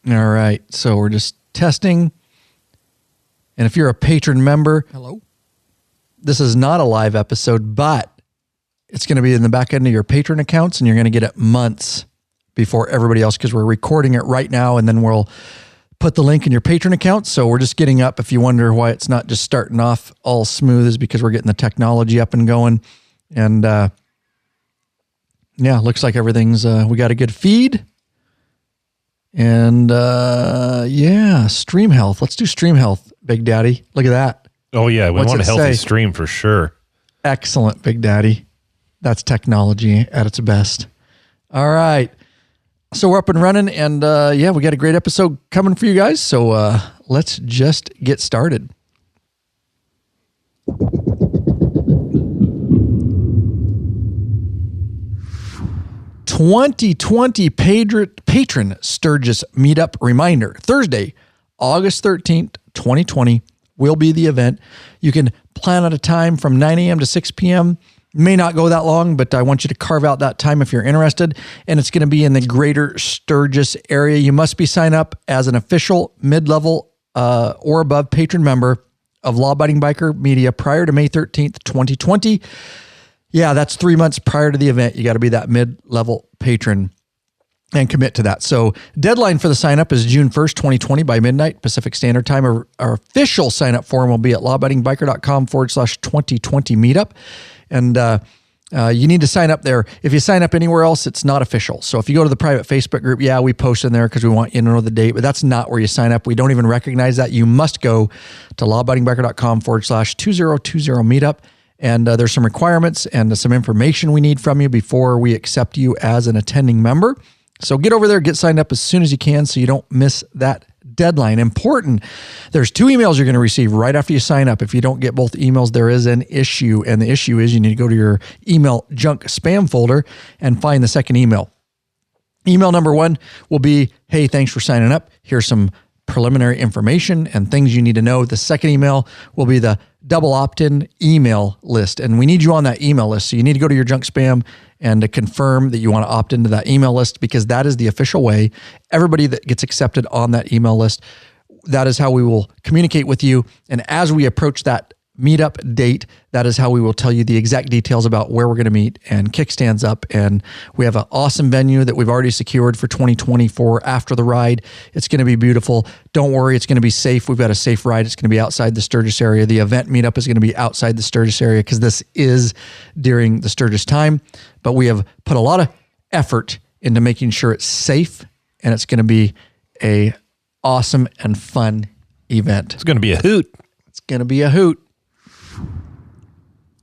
All right. So we're just testing. And if you're a patron member, hello. This is not a live episode, but it's going to be in the back end of your patron accounts, and you're going to get it months before everybody else because we're recording it right now, and then we'll put the link in your patron account. So we're just getting up. If you wonder why it's not just starting off all smooth, is because we're getting the technology up and going. And yeah, looks like everything's, we got a good feed. And yeah, stream health. Let's do stream health, Big Daddy. Look at that. Oh, yeah. We What's want a it healthy say? stream for sure. Excellent, Big Daddy. That's technology at its best. All right. So we're up and running, and yeah, we got a great episode coming for you guys. So let's just get started. ...2020 Patron Sturgis Meetup Reminder. Thursday, August 13th, 2020 will be the event. You can plan at a time from 9 a.m. to 6 p.m., may not go that long, but I want you to carve out that time if you're interested. And it's going to be in the greater Sturgis area. You must be signed up as an official mid-level or above patron member of Law Abiding Biker Media prior to May 13th, 2020. Yeah, that's 3 months prior to the event. You got to be that mid-level patron and commit to that. So deadline for the sign up is June 1st, 2020 by midnight Pacific Standard Time. Our official sign up form will be at lawabidingbiker.com/2020 meetup. And you need to sign up there. If you sign up anywhere else, it's not official. So if you go to the private Facebook group, yeah, we post in there because we want you to know the date, but that's not where you sign up. We don't even recognize that. You must go to lawabidingbiker.com/2020 meetup. And there's some requirements and some information we need from you before we accept you as an attending member. So get over there, get signed up as soon as you can so you don't miss that deadline. Important. There's 2 emails you're going to receive right after you sign up. If you don't get both emails, there is an issue. And the issue is you need to go to your email junk spam folder and find the second email. Email number 1 will be, hey, thanks for signing up. Here's some preliminary information and things you need to know. The second email will be the double opt-in email list. And we need you on that email list. So you need to go to your junk spam and to confirm that you want to opt into that email list, because that is the official way. Everybody that gets accepted on that email list, that is how we will communicate with you. And as we approach that meetup date, that is how we will tell you the exact details about where we're going to meet and kickstands up. And we have an awesome venue that we've already secured for 2020 for after the ride. It's going to be beautiful. Don't worry, it's going to be safe. We've got a safe ride. It's going to be outside the Sturgis area. The event meetup is going to be outside the Sturgis area because this is during the Sturgis time. But we have put a lot of effort into making sure it's safe, and it's going to be a awesome and fun event. It's going to be a hoot. It's going to be a hoot.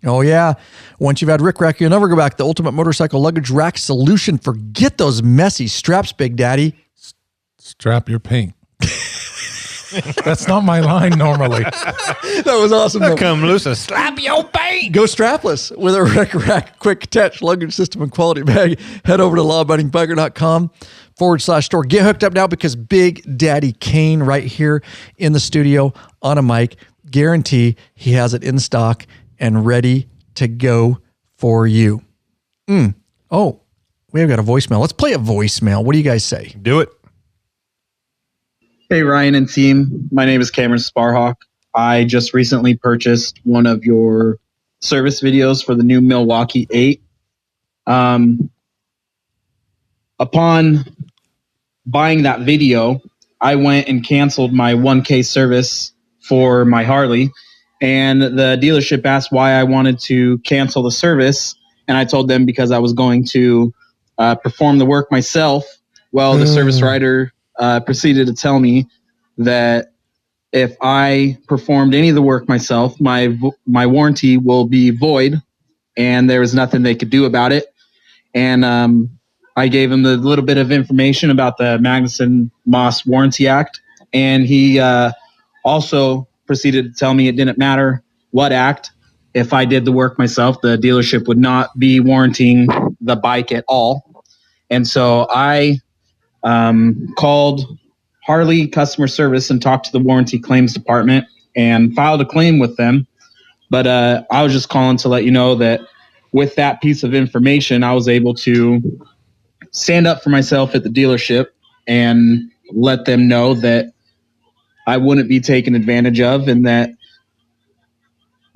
Oh, yeah. Once you've had Rick Rack, you'll never go back. The ultimate motorcycle luggage rack solution. Forget those messy straps, Big Daddy. Strap your paint. That's not my line normally. That was awesome. Come loose and slap your paint. Go strapless with a Rick Rack quick attach luggage system and quality bag. Head over to lawabidingbiker.com/store. Get hooked up now because Big Daddy Kane right here in the studio on a mic. Guarantee he has it in stock and ready to go for you. Oh, we've got a voicemail. Let's play a voicemail. What do you guys say? Do it. Hey, Ryan and team. My name is Cameron Sparhawk. I just recently purchased one of your service videos for the new Milwaukee 8. Upon buying that video, I went and canceled my 1K service for my Harley. And the dealership asked why I wanted to cancel the service. And I told them because I was going to perform the work myself. Well, the service writer proceeded to tell me that if I performed any of the work myself, my warranty will be void and there was nothing they could do about it. And I gave him the little bit of information about the Magnuson-Moss Warranty Act. And he also proceeded to tell me it didn't matter what act. If I did the work myself, the dealership would not be warranting the bike at all. And so I called Harley customer service and talked to the warranty claims department and filed a claim with them. But I was just calling to let you know that with that piece of information, I was able to stand up for myself at the dealership and let them know that I wouldn't be taken advantage of and that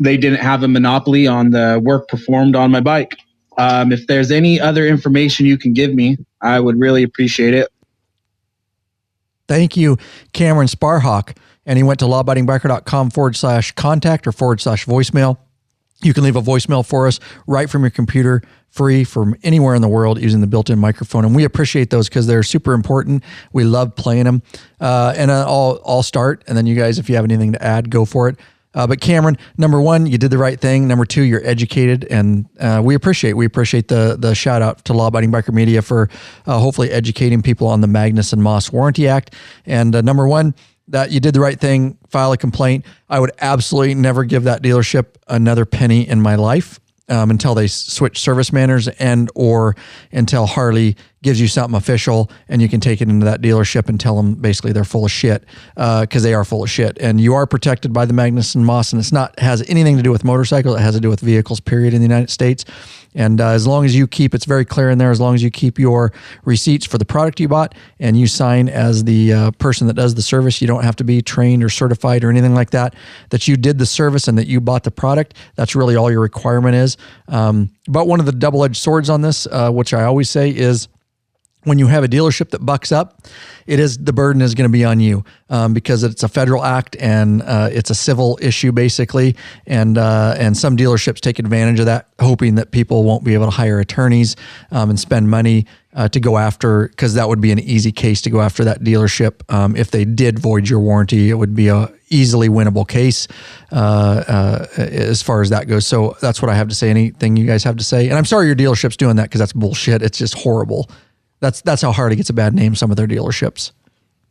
they didn't have a monopoly on the work performed on my bike. If there's any other information you can give me, I would really appreciate it. Thank you, Cameron Sparhawk. And he went to lawabidingbiker.com/contact or /voicemail. You can leave a voicemail for us right from your computer, free from anywhere in the world using the built-in microphone. And we appreciate those because they're super important. We love playing them. And I'll start. And then you guys, if you have anything to add, go for it. But Cameron, number one, you did the right thing. Number two, you're educated, and we appreciate the shout out to Law Abiding Biker Media for hopefully educating people on the Magnus and Moss Warranty Act. And number one, that you did the right thing. File a complaint. I would absolutely never give that dealership another penny in my life until they switch service manners and or until Harley gives you something official and you can take it into that dealership and tell them basically they're full of shit because they are full of shit. And you are protected by the Magnus and Moss, and has anything to do with motorcycles. It has to do with vehicles, period, in the United States. And as long as you keep, it's very clear in there, as long as you keep your receipts for the product you bought and you sign as the person that does the service, you don't have to be trained or certified or anything like that, that you did the service and that you bought the product. That's really all your requirement is. But one of the double-edged swords on this, which I always say is, when you have a dealership that bucks up, the burden is going to be on you because it's a federal act and it's a civil issue basically. And some dealerships take advantage of that, hoping that people won't be able to hire attorneys and spend money to go after, because that would be an easy case to go after that dealership. If they did void your warranty, it would be a easily winnable case as far as that goes. So that's what I have to say. Anything you guys have to say? And I'm sorry your dealership's doing that because that's bullshit. It's just horrible. That's how Harley gets a bad name, some of their dealerships.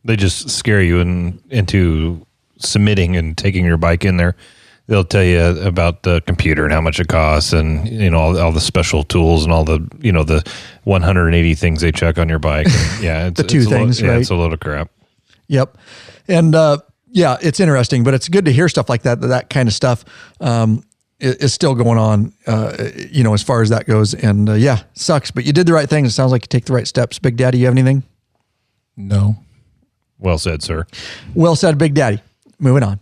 They just scare you into submitting and taking your bike in there. They'll tell you about the computer and how much it costs and, all the special tools and all the, the 180 things they check on your bike. And, yeah. It's, the two things, right? Yeah, it's a load of crap. Yep. And, yeah, it's interesting, but it's good to hear stuff like that kind of stuff. Is still going on, as far as that goes. And yeah, sucks, but you did the right thing. It sounds like you take the right steps. Big Daddy, you have anything? No. Well said, sir. Well said, Big Daddy. Moving on.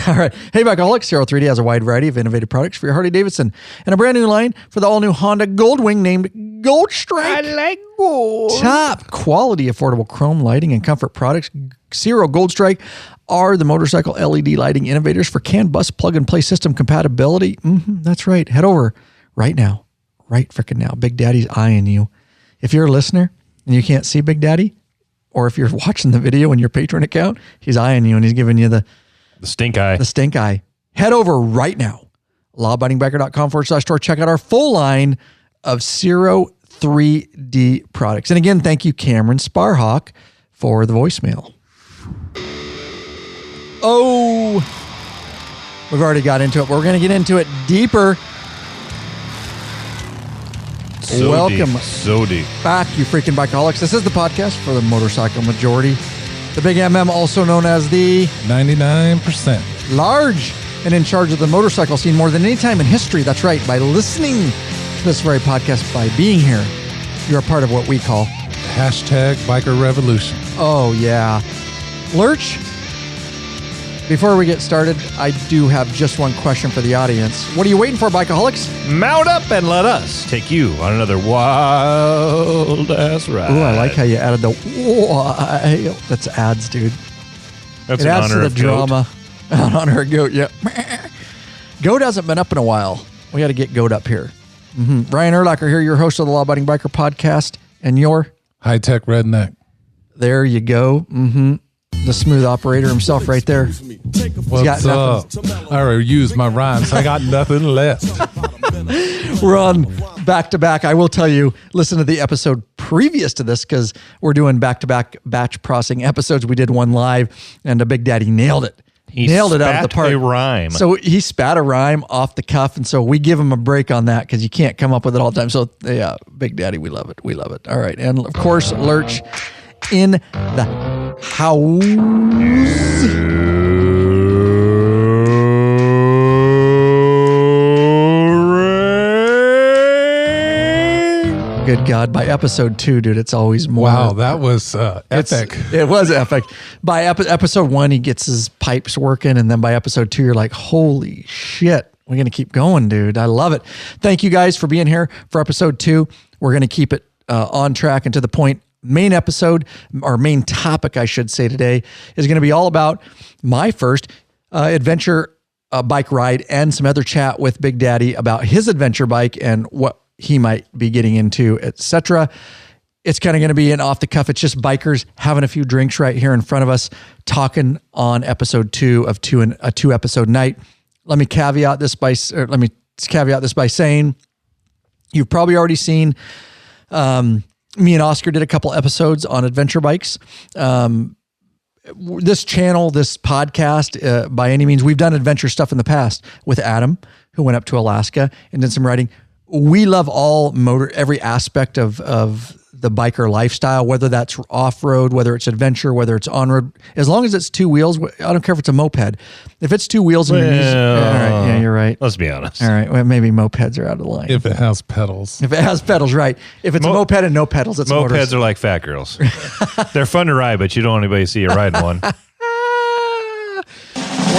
All right. Hey, Bikeaholics, 03D has a wide variety of innovative products for your Harley-Davidson and a brand new line for the all-new Honda Goldwing named Gold Strike. I like gold. Top quality, affordable chrome lighting and comfort products. Zero Gold Strike are the motorcycle LED lighting innovators for CAN bus plug-and-play system compatibility. That's right. Head over right now. Right freaking now. Big Daddy's eyeing you. If you're a listener and you can't see Big Daddy, or if you're watching the video in your Patreon account, he's eyeing you and he's giving you the stink eye. The stink eye. Head over right now. lawabidingbiker.com/store. Check out our full line of 03D products. And again, thank you, Cameron Sparhawk, for the voicemail. Oh, we've already got into it, but we're going to get into it deeper. So welcome deep, so deep back, you freaking bikeaholics. This is the podcast for the motorcycle majority. The Big MM, also known as the 99%. Large and in charge of the motorcycle scene more than any time in history. That's right. By listening to this very podcast, by being here, you're a part of what we call #Biker Revolution. Oh, yeah. Lurch, before we get started, I do have just one question for the audience. What are you waiting for, Bikeaholics? Mount up and let us take you on another wild-ass ride. Ooh, I like how you added the wild. That's ads, dude. That's it an adds honor to of the drama. In honor of Goat, yeah. Goat hasn't been up in a while. We got to get Goat up here. Ryan Urlacher here, your host of the Law Abiding Biker podcast, and your high-tech redneck. There you go. The smooth operator himself right there. What's up? I already used my rhymes. I got nothing left. We're on back-to-back. I will tell you, listen to the episode previous to this because we're doing back-to-back batch processing episodes. We did one live, and Big Daddy nailed it. He nailed it out of the park. A rhyme. So he spat a rhyme off the cuff, and so we give him a break on that because you can't come up with it all the time. So yeah, Big Daddy, we love it. We love it. All right, and of course, Lurch in the house. Good God. By episode 2, dude, it's always more. Wow, that was epic. It was epic. By episode 1, he gets his pipes working. And then by episode 2, you're like, holy shit, we're going to keep going, dude. I love it. Thank you guys for being here for episode 2. We're going to keep it on track and to the point. Main episode, or main topic, I should say, today is going to be all about my first adventure bike ride and some other chat with Big Daddy about his adventure bike and what he might be getting into, etc. It's kind of going to be an off the cuff. It's just bikers having a few drinks right here in front of us, talking on episode 2 of a 2 episode night. Let me caveat this by saying you've probably already seen. Me and Oscar did a couple episodes on adventure bikes. This channel, this podcast, by any means, we've done adventure stuff in the past with Adam, who went up to Alaska and did some riding. We love every aspect of the biker lifestyle, whether that's off-road, whether it's adventure, whether it's on-road, as long as it's 2 wheels. I don't care if it's a moped. If it's 2 wheels, all right, yeah, you're right. Let's be honest. All right, well, maybe mopeds are out of line. If it has pedals. If it has pedals, right. If it's a moped and no pedals, it's mopeds are like fat girls. They're fun to ride, but you don't want anybody to see you riding one. One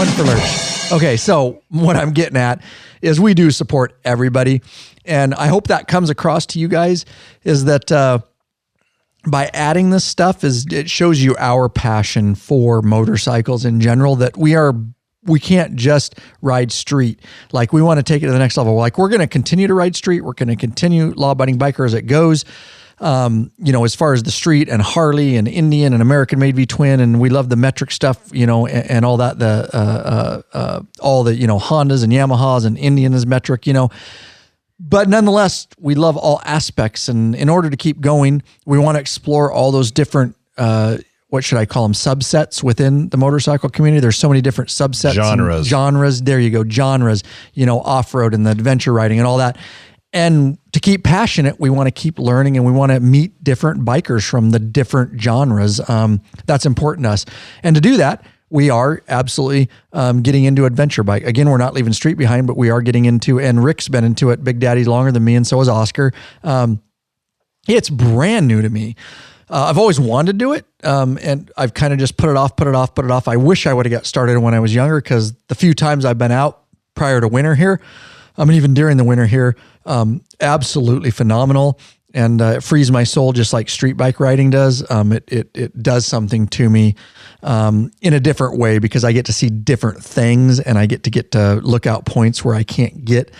for Lurch. Okay, so what I'm getting at is we do support everybody. And I hope that comes across to you guys is that by adding this stuff, it shows you our passion for motorcycles in general, that we can't just ride street. Like, we want to take it to the next level. Like, we're going to continue to ride street. We're going to continue law-abiding biker as it goes. As far as the street and Harley and Indian and American made V-twin, and we love the metric stuff, and all that, all the, Hondas and Yamahas and Indian is metric, but nonetheless, we love all aspects. And in order to keep going, we want to explore all those different, what should I call them? Subsets within the motorcycle community. There's so many different subsets. Genres. There you go. Genres, off-road and the adventure riding and all that. And to keep passionate, we want to keep learning, and we want to meet different bikers from the different genres. That's important to us. And to do that, we are absolutely getting into adventure bike. Again, we're not leaving street behind, but we are getting into, and Rick's been into it, Big Daddy's longer than me, and so is Oscar. It's brand new to me. I've always wanted to do it, and I've kind of just put it off. I wish I would have got started when I was younger, because the few times I've been out prior to winter here, even during the winter here, absolutely phenomenal. And it frees my soul just like street bike riding does. It does something to me in a different way, because I get to see different things, and I get to look out points where I can't get,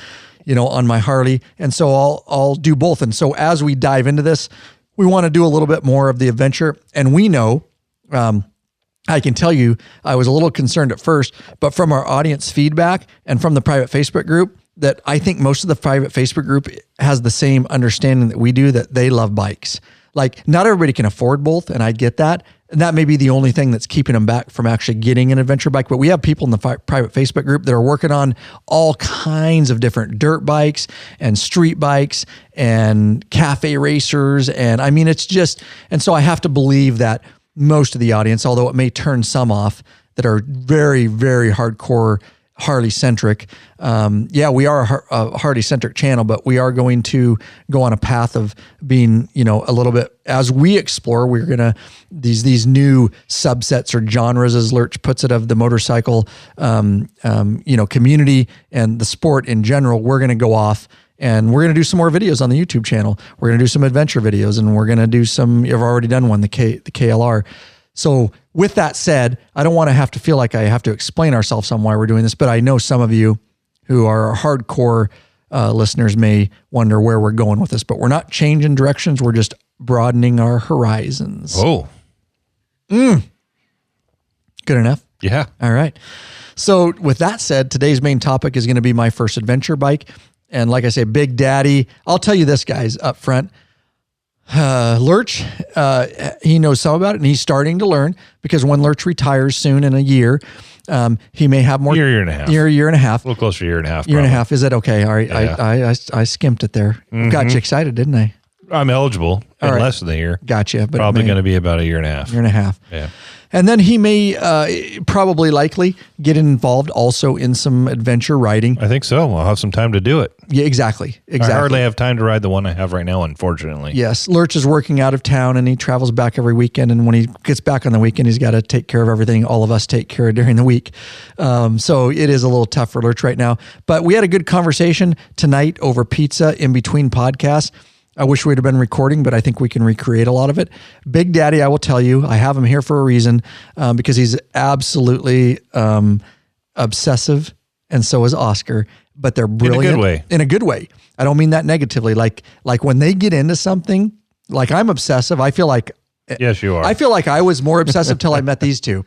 on my Harley. And so I'll do both. And so as we dive into this, we want to do a little bit more of the adventure. And we know, I can tell you, I was a little concerned at first, but from our audience feedback and from the private Facebook group, that I think most of the private Facebook group has the same understanding that we do, that they love bikes. Like, not everybody can afford both, and I get that. And that may be the only thing that's keeping them back from actually getting an adventure bike. But we have people in the private Facebook group that are working on all kinds of different dirt bikes and street bikes and cafe racers. And it's just, and so I have to believe that most of the audience, although it may turn some off that are very, very hardcore Harley-centric. We are a Harley-centric channel, but we are going to go on a path of being, a little bit, as we explore, we're going to, these new subsets or genres, as Lurch puts it, of the motorcycle, community and the sport in general. We're going to go off, and we're going to do some more videos on the YouTube channel. We're going to do some adventure videos, and we're going to do some, you've already done one, the KLR. So with that said, I don't want to have to feel like I have to explain ourselves on why we're doing this, but I know some of you who are hardcore listeners may wonder where we're going with this, but we're not changing directions. We're just broadening our horizons. Oh. Good enough? Yeah. All right. So with that said, today's main topic is going to be my first adventure bike. And like I say, Big Daddy, I'll tell you this, guys, up front. Lurch, he knows some about it, and he's starting to learn, because when Lurch retires soon in a year, he may have more. Year and a half. Year and a half. A little closer to year and a half. Year and a half. Is that okay? All right. Yeah. I skimped it there. Mm-hmm. Got you excited, didn't I? I'm eligible in right. less than a year. Gotcha. But Probably going to be about a year and a half. Year and a half. Yeah. And then he may probably likely get involved also in some adventure riding. I think so. I'll have some time to do it. Yeah, exactly. I hardly have time to ride the one I have right now, unfortunately. Yes. Lurch is working out of town and he travels back every weekend. And when he gets back on the weekend, he's got to take care of everything all of us take care of during the week. So it is a little tough for Lurch right now. But we had a good conversation tonight over pizza in between podcasts. I wish we'd have been recording, but I think we can recreate a lot of it. Big Daddy, I will tell you, I have him here for a reason, because he's absolutely obsessive, and so is Oscar. But they're brilliant in a good way. In a good way. I don't mean that negatively. Like when they get into something, like I'm obsessive. I feel like yes, you are. I feel like I was more obsessive till I met these two.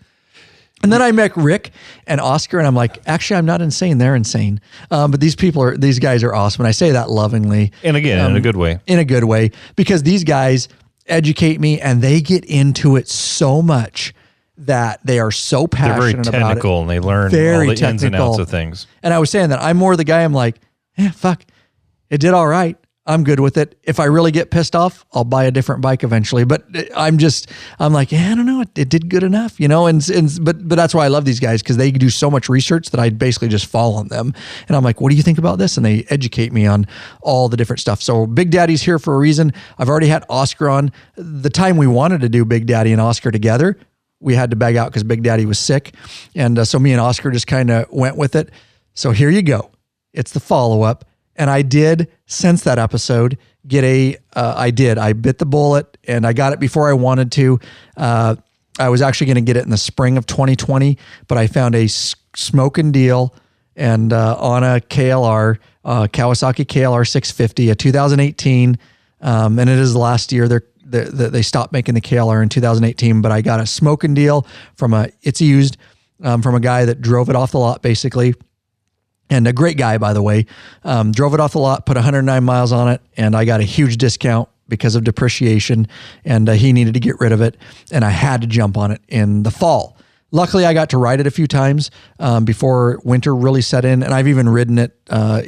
And then I met Rick and Oscar, and I'm like, actually, I'm not insane. They're insane. But these guys are awesome. And I say that lovingly. And again, in a good way. In a good way, because these guys educate me and they get into it so much that they are so passionate about it. They're very technical and they learn all the ins and outs of things. And I was saying that I'm more the guy, I'm like, fuck, it did all right. I'm good with it. If I really get pissed off, I'll buy a different bike eventually. But I'm like, I don't know. It did good enough, but that's why I love these guys, because they do so much research that I basically just fall on them. And I'm like, what do you think about this? And they educate me on all the different stuff. So Big Daddy's here for a reason. I've already had Oscar on. The time we wanted to do Big Daddy and Oscar together, we had to bag out because Big Daddy was sick. And so me and Oscar just kind of went with it. So here you go. It's the follow-up. And I did, since that episode, I bit the bullet and I got it before I wanted to. I was actually going to get it in the spring of 2020, but I found a smoking deal and on a KLR, Kawasaki KLR 650, a 2018. And it is last year. They stopped making the KLR in 2018, but I got a smoking deal it's used, from a guy that drove it off the lot basically. And a great guy, by the way. Drove it off the lot, put 109 miles on it, and I got a huge discount because of depreciation, and he needed to get rid of it, and I had to jump on it in the fall. Luckily, I got to ride it a few times before winter really set in, and I've even ridden it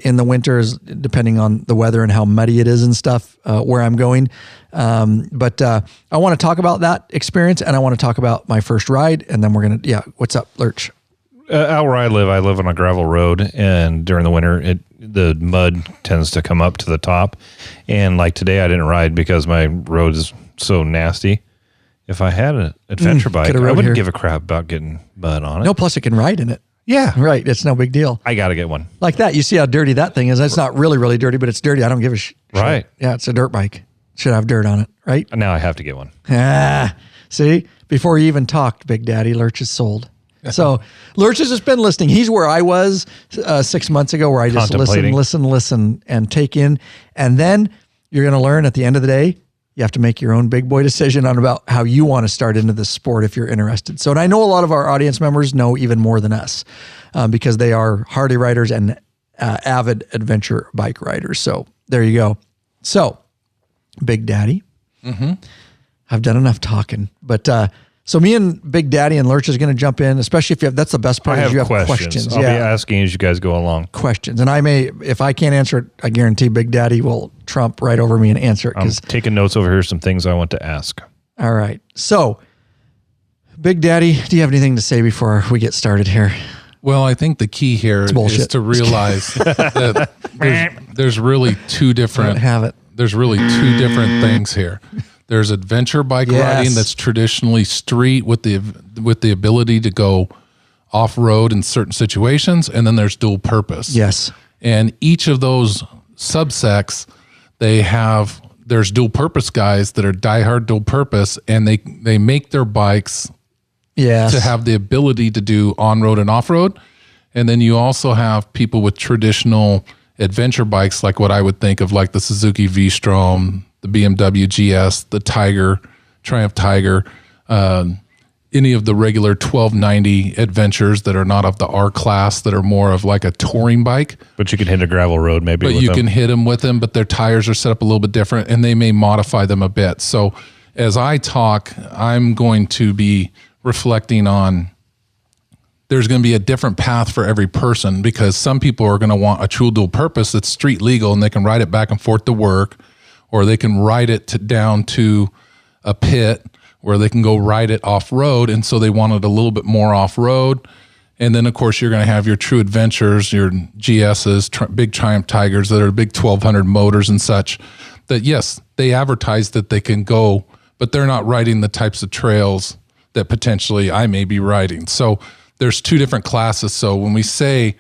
in the winters, depending on the weather and how muddy it is and stuff, where I'm going. But I want to talk about that experience, and I want to talk about my first ride, and then we're going to, what's up, Lurch? Out where I live on a gravel road, and during the winter, the mud tends to come up to the top. And like today, I didn't ride because my road is so nasty. If I had an adventure bike, I wouldn't give a crap about getting mud on it. No, plus it can ride in it. Yeah. Right. It's no big deal. I got to get one. Like that. You see how dirty that thing is. It's not really, really dirty, but it's dirty. I don't give a shit. Right. Yeah, it's a dirt bike. Should have dirt on it, right? Now I have to get one. See? Before you even talked, Big Daddy, Lurch is sold. So Lurch has just been listening. He's where I was 6 months ago, where I just listen, and take in. And then you're going to learn at the end of the day, you have to make your own big boy decision on about how you want to start into this sport if you're interested. So, and I know a lot of our audience members know even more than us because they are Harley riders and avid adventure bike riders. So there you go. So Big Daddy, I've done enough talking, but so me and Big Daddy and Lurch is going to jump in, especially if you have, that's the best part. You have questions. I'll be asking as you guys go along. Questions. And I may, if I can't answer it, I guarantee Big Daddy will trump right over me and answer it. I'm taking notes over here, some things I want to ask. All right. So Big Daddy, do you have anything to say before we get started here? Well, I think the key here is to realize that there's really two different things here. There's adventure bike riding that's traditionally street with the ability to go off-road in certain situations, and then there's dual purpose. Yes. And each of those subsects, there's dual purpose guys that are diehard dual purpose, and they make their bikes to have the ability to do on-road and off-road. And then you also have people with traditional adventure bikes, like what I would think of, like the Suzuki V-Strom, the BMW GS, the Tiger, Triumph Tiger, any of the regular 1290 adventures that are not of the R class, that are more of like a touring bike. But you can hit a gravel road maybe with them. But you can hit them with them, but their tires are set up a little bit different, and they may modify them a bit. So as I talk, I'm going to be reflecting on, there's going to be a different path for every person, because some people are going to want a true dual purpose that's street legal and they can ride it back and forth to work, or they can ride it down to a pit where they can go ride it off-road. And so they wanted a little bit more off-road. And then, of course, you're going to have your true adventures, your GSs, big Triumph Tigers that are big 1200 motors and such that, yes, they advertise that they can go, but they're not riding the types of trails that potentially I may be riding. So there's two different classes. So when we say,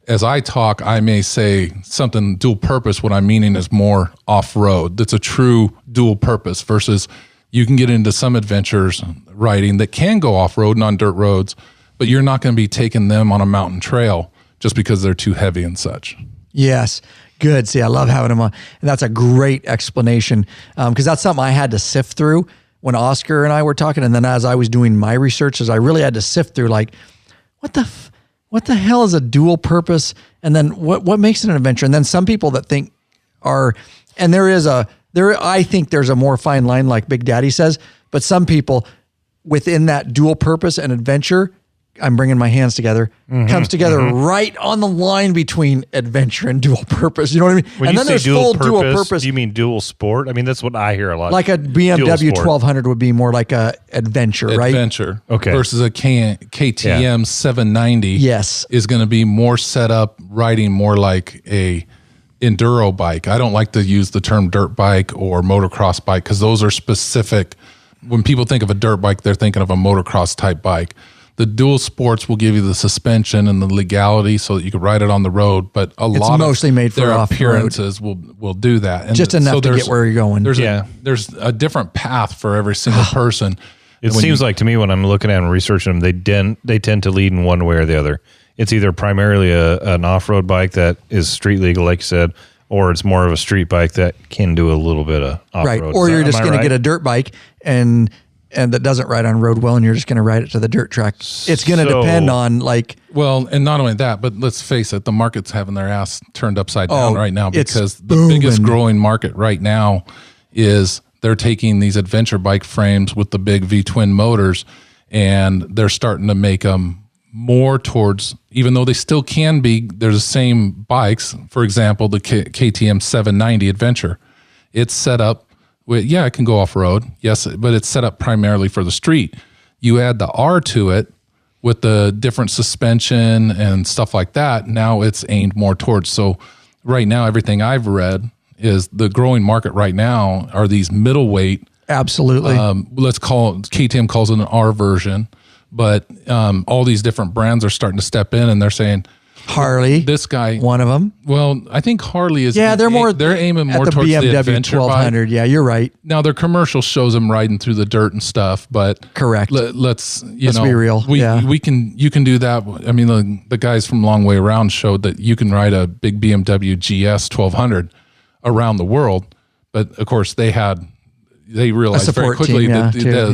as I talk, I may say something dual purpose. What I'm meaning is more off-road. That's a true dual purpose versus you can get into some adventures riding that can go off-road and on dirt roads, but you're not going to be taking them on a mountain trail just because they're too heavy and such. Yes. Good. See, I love having them on. And that's a great explanation because that's something I had to sift through when Oscar and I were talking. And then as I was doing my research, I really had to sift through like, what the hell is a dual purpose? And then what makes it an adventure? And then some people that think I think there's a more fine line like Big Daddy says, but some people within that dual purpose and adventure, I'm bringing my hands together, comes together right on the line between adventure and dual purpose. You know what I mean? When and you then say there's dual full dual purpose. do you mean dual sport? I mean, that's what I hear a lot. Like a BMW 1200 would be more like a adventure, right? Adventure. Okay. Versus a KTM 790. Yes. Is going to be more set up riding more like a enduro bike. I don't like to use the term dirt bike or motocross bike because those are specific. When people think of a dirt bike, they're thinking of a motocross type bike. The dual sports will give you the suspension and the legality so that you can ride it on the road, but it's mostly made for their off-road. appearances will do that. And just enough to get where you're going. There's a different path for every single person. It seems like to me when I'm looking at them and researching them, they tend to lead in one way or the other. It's either primarily an off-road bike that is street legal, like you said, or it's more of a street bike that can do a little bit of off-road. Right, or you're just going to get a dirt bike and that doesn't ride on road well, and you're just going to ride it to the dirt track. It's going to depend on Well, and not only that, but let's face it, the market's having their ass turned upside down right now because the biggest growing market right now is they're taking these adventure bike frames with the big V-twin motors, and they're starting to make them more towards, even though they still can be, they're the same bikes. For example, the KTM 790 Adventure. It's set up with, it can go off-road, yes, but it's set up primarily for the street. You add the R to it with the different suspension and stuff like that. Now it's aimed more towards, so right now, everything I've read is the growing market right now are these middleweight. Absolutely. Let's call it, KTM calls it an R version, but all these different brands are starting to step in and they're saying, Harley, this guy, one of them. Well, I think Harley is. Yeah, they're aiming more at the towards BMW the adventure 1200. bike. Yeah, you're right. Now their commercial shows them riding through the dirt and stuff, but correct. Let's be real. You can do that. I mean, the guys from Long Way Around showed that you can ride a big BMW GS 1200 around the world, but of course they realized very quickly that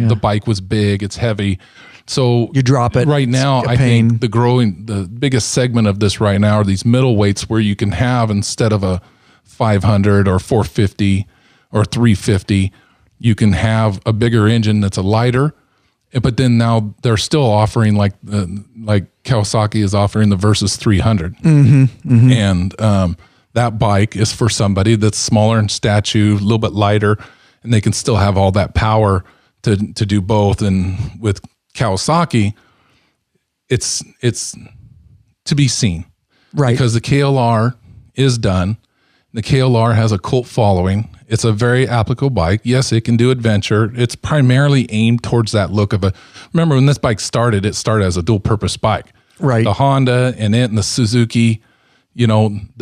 the bike was big, it's heavy. So you drop it. Right now, I think the biggest segment of this right now are these middleweights where you can have, instead of a 500 or 450 or 350, you can have a bigger engine that's a lighter. But then now they're still offering like Kawasaki is offering the Versus 300. And that bike is for somebody that's smaller in stature, a little bit lighter, and they can still have all that power to do both. And with Kawasaki, it's to be seen, right? Because the KLR is done. The KLR has a cult following. It's a very applicable bike. Yes, it can do adventure. It's primarily aimed towards that look of remember when this bike started, it started as a dual purpose bike. Right. The Honda and the Suzuki, the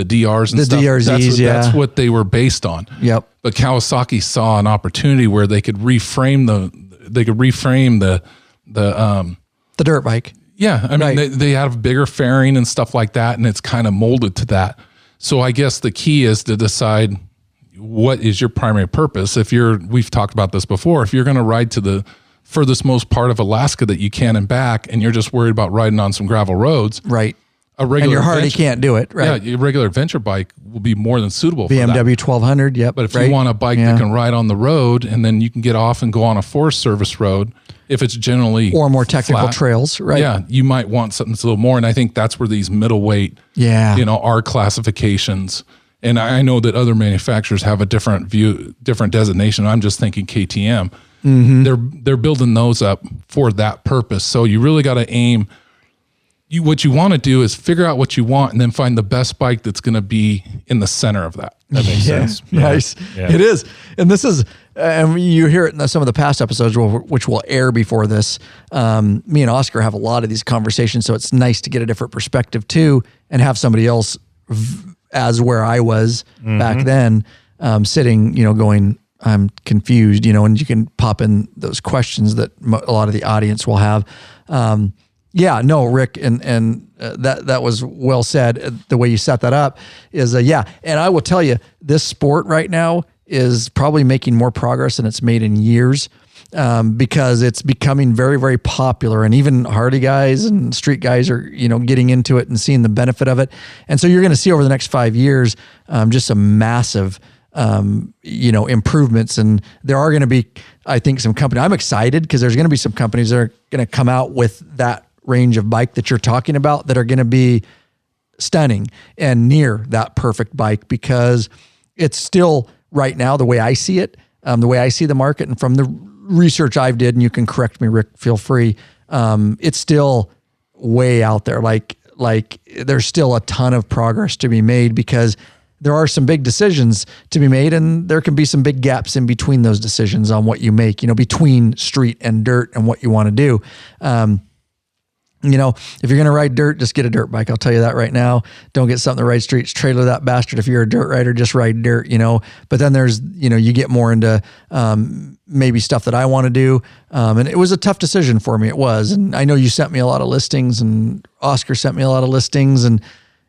DRs and the stuff. DRZs, that's what they were based on. Yep. But Kawasaki saw an opportunity where they could reframe the dirt bike. Yeah. I mean, they have bigger fairing and stuff like that, and it's kind of molded to that. So I guess the key is to decide what is your primary purpose. We've talked about this before, if you're going to ride to the furthest most part of Alaska that you can and back, and you're just worried about riding on some gravel roads. Right. And your Harley can't do it, right? Yeah, your regular adventure bike will be more than suitable for that. BMW 1200, yep. But if you want a bike that can ride on the road and then you can get off and go on a Forest Service road, if it's generally or more technical flat, trails, right? Yeah, you might want something that's a little more. And I think that's where these middleweight, R classifications And I know that other manufacturers have a different designation. I'm just thinking KTM. They're building those up for that purpose. So you really got to aim. What you want to do is figure out what you want and then find the best bike that's going to be in the center of that. That makes sense. Yeah. Nice. Yeah. It is. And this is, and you hear it in some of the past episodes, which will air before this. Me and Oscar have a lot of these conversations, so it's nice to get a different perspective too, and have somebody else as where I was back then, sitting, going, I'm confused, and you can pop in those questions that a lot of the audience will have. Yeah, no, Rick, and that was well said. The way you set that up is, and I will tell you, this sport right now is probably making more progress than it's made in years, because it's becoming very, very popular, and even Harley guys and street guys are, getting into it and seeing the benefit of it. And so you're going to see over the next 5 years, just some massive, improvements. And there are going to be, I think, some companies. I'm excited because there's going to be some companies that are going to come out with that range of bike that you're talking about that are going to be stunning and near that perfect bike, because it's still right now, the way I see it, the way I see the market, and from the research I've did, and you can correct me, Rick, feel free. It's still way out there. Like there's still a ton of progress to be made, because there are some big decisions to be made, and there can be some big gaps in between those decisions on what you make, between street and dirt and what you want to do. If you're going to ride dirt, just get a dirt bike. I'll tell you that right now. Don't get something to ride streets. Trailer that bastard. If you're a dirt rider, just ride dirt, But then there's, you get more into maybe stuff that I want to do. And it was a tough decision for me. It was. And I know you sent me a lot of listings, and Oscar sent me a lot of listings. And,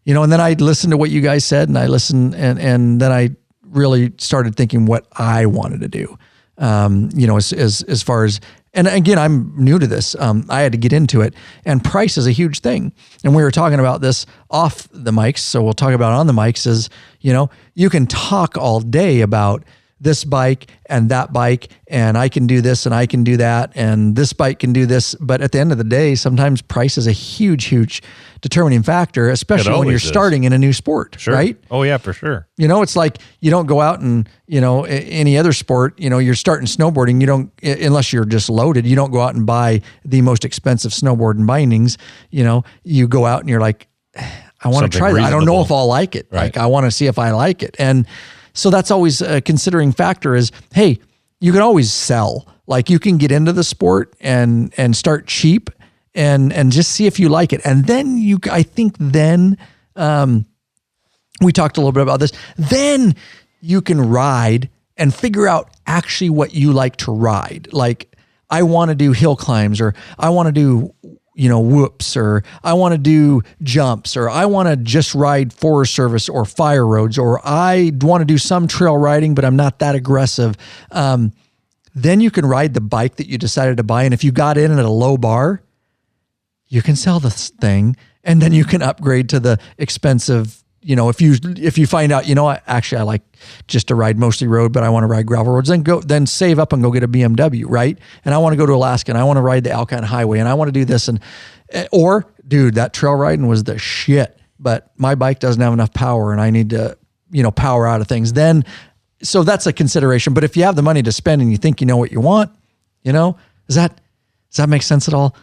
and then I listened to what you guys said, and I listened, and then I really started thinking what I wanted to do, as far as. And again, I'm new to this. I had to get into it, and price is a huge thing. And we were talking about this off the mics, so we'll talk about it on the mics. Is, you can talk all day about this bike and that bike, and I can do this and I can do that, and this bike can do this. But at the end of the day, sometimes price is a huge, huge determining factor, especially when you're starting in a new sport, right? Oh yeah, for sure. It's like you don't go out and, any other sport, you're starting snowboarding, you don't, unless you're just loaded, you don't go out and buy the most expensive snowboard and bindings. You go out and you're like, I want to try that. I don't know if I'll like it. Right. Like, I want to see if I like it. And so that's always a considering factor is, hey, you can always sell. Like, you can get into the sport and start cheap and just see if you like it. And then I think we talked a little bit about this. Then you can ride and figure out actually what you like to ride. Like, I want to do hill climbs, or I want to do, whoops, or I want to do jumps, or I want to just ride Forest Service or fire roads, or I want to do some trail riding, but I'm not that aggressive. Then you can ride the bike that you decided to buy. And if you got in at a low bar, you can sell this thing, and then you can upgrade to the expensive, if you find out, actually I like just to ride mostly road, but I want to ride gravel roads, then save up and go get a BMW, right? And I want to go to Alaska, and I want to ride the Alpine Highway, and I want to do this. Or dude, that trail riding was the shit, but my bike doesn't have enough power, and I need to, power out of things. So that's a consideration. But if you have the money to spend and you think you know what you want, does that make sense at all?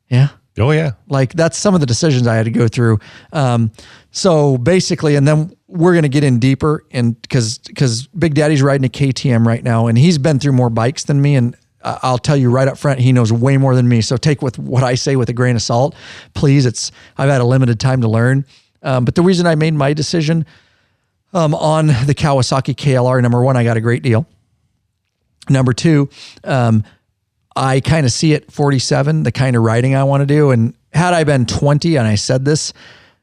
Yeah. Oh yeah. Like, that's some of the decisions I had to go through. So basically, and then we're going to get in deeper, and because Big Daddy's riding a KTM right now, and he's been through more bikes than me. And I'll tell you right up front, he knows way more than me. So take with what I say with a grain of salt, please. I've had a limited time to learn. But the reason I made my decision, on the Kawasaki KLR, number one, I got a great deal. Number two, I kind of see it 47, the kind of riding I want to do. And had I been 20, and I said this,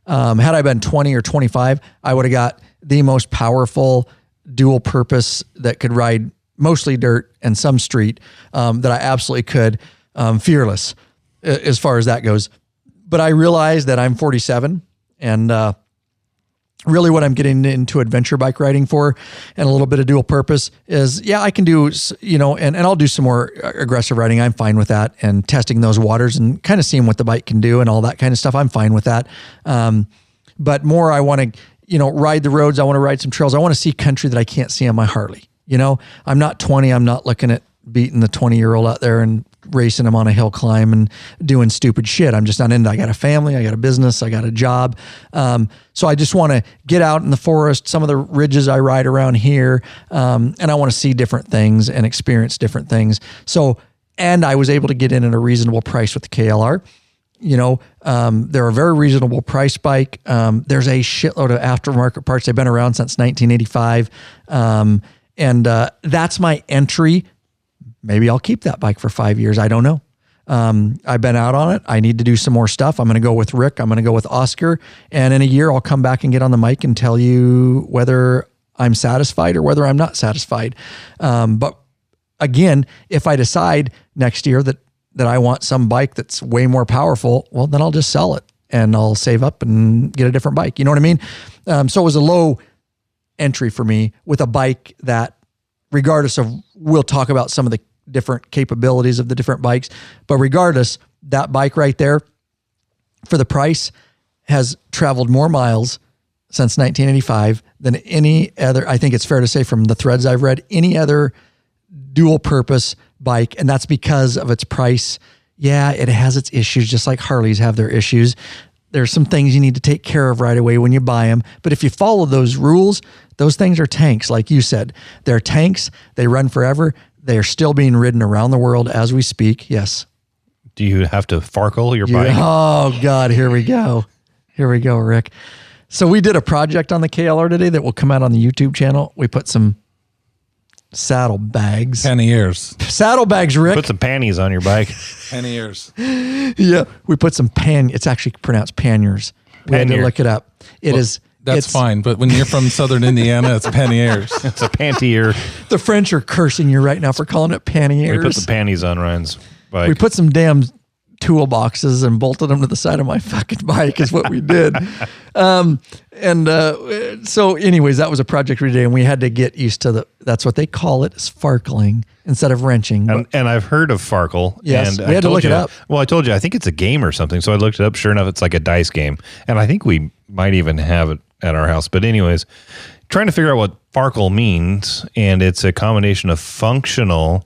had I been 20 or 25, I would have got the most powerful dual purpose that could ride mostly dirt and some street, that I absolutely could, fearless as far as that goes. But I realized that I'm 47, and really what I'm getting into adventure bike riding for, and a little bit of dual purpose, is, I can do, and I'll do some more aggressive riding. I'm fine with that, and testing those waters and kind of seeing what the bike can do and all that kind of stuff. I'm fine with that. But more, I want to, ride the roads. I want to ride some trails. I want to see country that I can't see on my Harley. I'm not 20. I'm not looking at beating the 20-year-old out there and racing him on a hill climb and doing stupid shit. I'm just not into. I got a family. I got a business. I got a job. So I just want to get out in the forest, some of the ridges I ride around here. And I want to see different things and experience different things. So, and I was able to get in at a reasonable price with the KLR. They're a very reasonable price bike. There's a shitload of aftermarket parts. They've been around since 1985. And that's my entry. Maybe I'll keep that bike for 5 years. I don't know. I've been out on it. I need to do some more stuff. I'm going to go with Rick. I'm going to go with Oscar. And in a year, I'll come back and get on the mic and tell you whether I'm satisfied or whether I'm not satisfied. But again, if I decide next year that I want some bike that's way more powerful, well, then I'll just sell it and I'll save up and get a different bike. You know what I mean? So it was a low entry for me with a bike that, regardless of, we'll talk about some of the different capabilities of the different bikes, but regardless, that bike right there for the price has traveled more miles since 1985 than any other. I think it's fair to say, from the threads I've read, any other dual purpose bike. And that's because of its price. Yeah, it has its issues, just like Harleys have their issues. There's some things you need to take care of right away when you buy them. But if you follow those rules, those things are tanks, like you said. They're tanks. They run forever. They're still being ridden around the world as we speak. Yes. Do you have to Farkle your bike? Oh, God. Here we go. Here we go, Rick. So we did a project on the KLR today that will come out on the YouTube channel. We put some saddlebags. Panniers. Saddlebags, Rick. Put some panties on your bike. Panniers. Yeah. We put some it's actually pronounced panniers. We had to look it up. That's fine, but when you're from Southern Indiana, it's panniers. It's a pantier. The French are cursing you right now for calling it panniers. We put the panties on Ryan's bike. We put some damn toolboxes and bolted them to the side of my fucking bike is what we did. So anyways, that was a project we did, and we had to get used to that's what they call it, is farkling instead of wrenching. And I've heard of Farkle. Yes, and we had to look it up. Well, I told you, I think it's a game or something. So I looked it up. Sure enough, it's like a dice game. And I think we might even have it at our house. But anyways, trying to figure out what Farkle means. And it's a combination of functional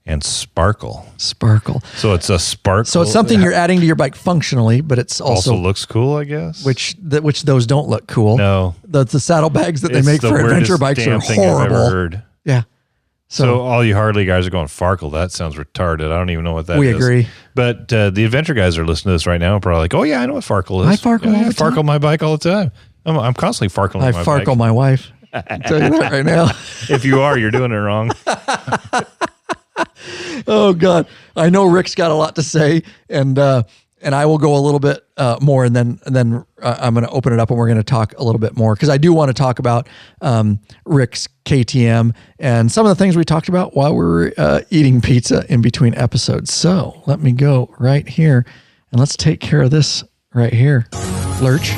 and sparkle. Sparkle. So it's a sparkle. So it's something you're adding to your bike functionally, but it's also looks cool, I guess. Which those don't look cool. No. The saddlebags that they make for adventure bikes are horrible. I've ever heard. Yeah. So all you Harley guys are going, Farkle, that sounds retarded. I don't even know what that is. We agree. But the adventure guys are listening to this right now and probably like, oh, yeah, I know what Farkle is. I Farkle all the time. I Farkle my bike all the time. I'm constantly Farkling my bike. I Farkle my wife. I can tell you that right now. If you are, you're doing it wrong. Oh, God. I know Rick's got a lot to say, and I will go a little bit more, and then I'm going to open it up, and we're going to talk a little bit more, because I do want to talk about Rick's KTM and some of the things we talked about while we were eating pizza in between episodes. So let me go right here, and let's take care of this right here. Lurch.